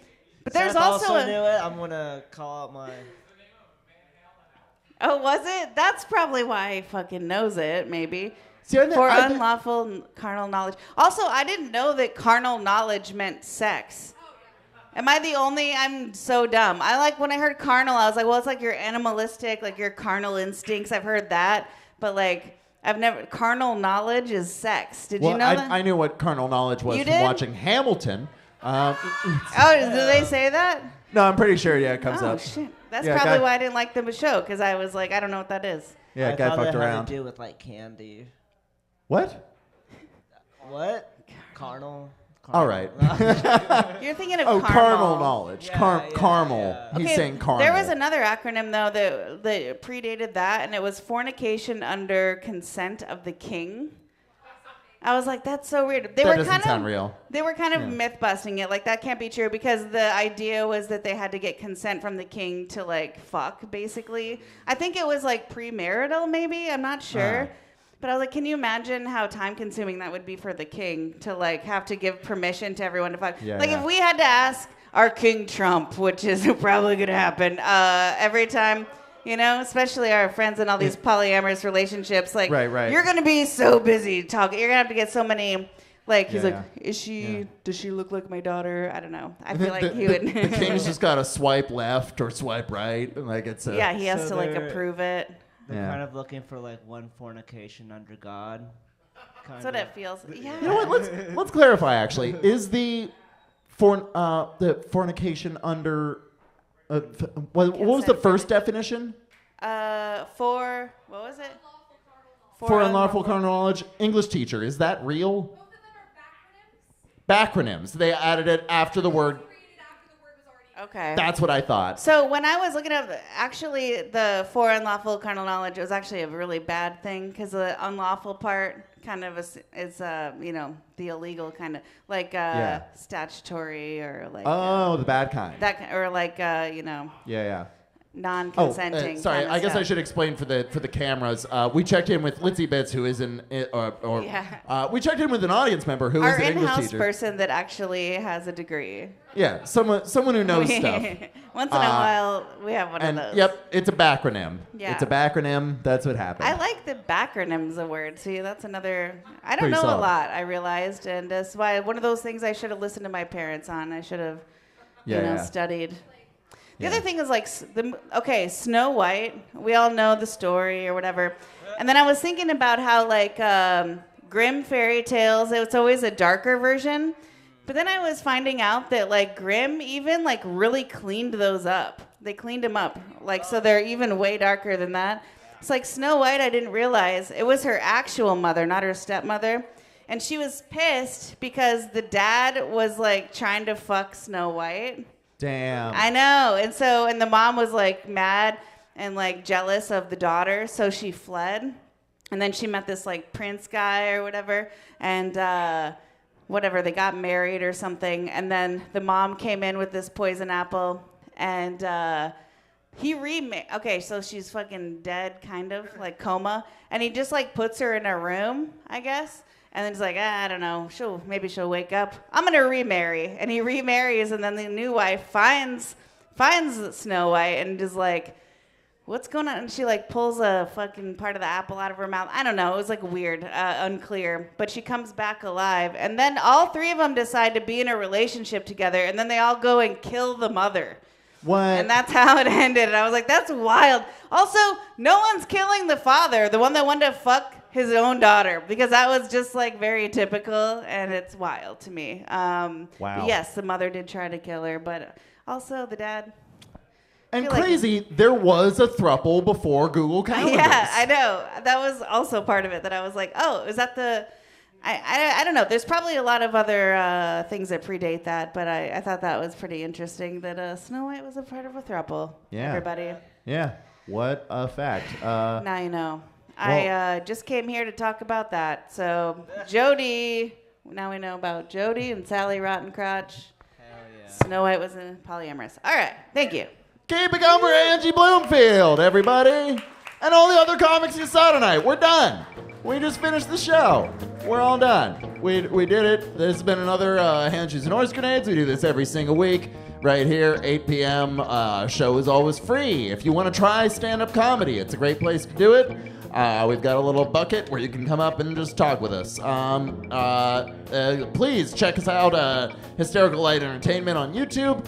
But there's Seth also. knew it. I'm gonna call out my. Oh, was it? That's probably why he fucking knows it, maybe. See, I For I unlawful carnal knowledge. Also, I didn't know that carnal knowledge meant sex. Am I the only? I'm so dumb. I like when I heard carnal, I was like, well, it's like your animalistic, like your carnal instincts. I've heard that, but like I've never. Carnal knowledge is sex. Did you know that? I knew what carnal knowledge was You from did? watching Hamilton. Oh, do they say that? No, I'm pretty sure. Yeah, it comes Oh up. shit. That's Yeah, probably guy- why I didn't like the show, because I was like, I don't know what that is. Yeah, I guy thought fucked it had around. to do with like candy. What? What? Carnal. All right. You're thinking of carnal caramel. knowledge. Caramel. He's saying caramel. There was another acronym though that predated that, and it was fornication under consent of the king. I was like, that's so weird. That doesn't sound real. They were kind of Yeah. myth busting it. Like that can't be true because the idea was that they had to get consent from the king to like fuck, basically. I think it was like premarital, maybe. I'm not sure. But I was like, can you imagine how time consuming that would be for the king to like have to give permission to everyone to fuck? Yeah, like yeah. if we had to ask our King Trump, which is probably gonna happen, every time, you know, especially our friends in all these polyamorous relationships, like Right. you're gonna be so busy talking, you're gonna have to get so many. Like he's Yeah, like, is she? Does she look like my daughter? I don't know. I The- feel like the, he the- would. the king's just got to swipe left or swipe right. Like it's a. Yeah, he has So to like they're- approve it. They're Yeah. kind of looking for like one fornication under God. That's what it feels. Yeah. You know what? Let's clarify. Actually, is the fornication under? What was the first definition? For what was it? For unlawful carnal knowledge. English teacher. Is that real? Backronyms. They added it after the word. Okay. That's what I thought. So when I was looking up, actually, the for unlawful carnal knowledge was actually a really bad thing because the unlawful part kind of is you know, the illegal kind of like statutory or like Oh, the bad kind. that or like you know Yeah. non-consenting. Sorry, kinda I guess I stuff. should explain for the cameras. We checked in with Lindsay Bitts, who is we checked in with an audience member who is Our an English in-house teacher. person that actually has a degree. Yeah, someone who knows stuff. Once in a while, we have one And of those. yep, it's a backronym. Yeah. It's a backronym. That's what happened. I like the backronyms a word. See, that's another. I don't Pretty know solid. a lot. I realized, and that's why one of those things I should have listened to my parents on. I should have, Yeah. studied. The other thing is like Snow White. We all know the story or whatever. And then I was thinking about how like Grimm fairy tales. It's always a darker version. But then I was finding out that like Grimm even like really cleaned those up. They cleaned them up. Like so they're even way darker than that. It's like Snow White, I didn't realize it was her actual mother, not her stepmother. And she was pissed because the dad was like trying to fuck Snow White. Damn. I know. And the mom was like mad and like jealous of the daughter, so she fled. And then she met this like prince guy or whatever, and whatever, they got married or something. And then the mom came in with this poison apple, and okay, so she's fucking dead, kind of like coma, and he just like puts her in a room, I guess. And then he's like, I don't know, maybe she'll wake up. I'm gonna remarry, and he remarries, and then the new wife finds Snow White and is like, what's going on? And she like pulls a fucking part of the apple out of her mouth. I don't know. It was like weird, unclear. But she comes back alive, and then all three of them decide to be in a relationship together, and then they all go and kill the mother. What? And that's how it ended. And I was like, that's wild. Also, no one's killing the father, the one that wanted to fuck his own daughter, because that was just like very typical, and it's wild to me. Wow. Yes, the mother did try to kill her, but also the dad. And feel like- crazy, there was a thruple before Google Calendars. Yeah, I know. That was also part of it that I was like, oh, is that the... I don't know. There's probably a lot of other things that predate that, but I thought that was pretty interesting that Snow White was a part of a throuple. Yeah. Everybody. Yeah. What a fact. Now you know. I just came here to talk about that. So, Jody, now we know about Jody and Sally Rottencrotch. Hell yeah. Snow White was polyamorous. All right, thank you. Keep it going for Angie Bloomfield, everybody. And all the other comics you saw tonight. We're done. We just finished the show. We're all done. We did it. This has been another Hand Shoes and Horse Grenades. We do this every single week right here, 8 p.m. Show is always free. If you want to try stand-up comedy, it's a great place to do it. We've got a little bucket where you can come up and just talk with us. Please check us out, Hysterical Light Entertainment on YouTube.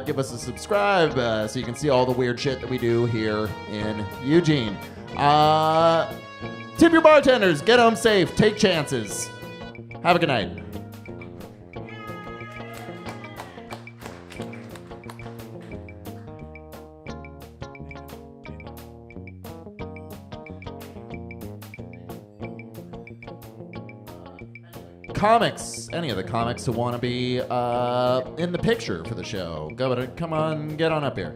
Give us a subscribe so you can see all the weird shit that we do here in Eugene. Tip your bartenders. Get home safe. Take chances. Have a good night. Comics, any of the comics who want to be in the picture for the show, come on, get on up here.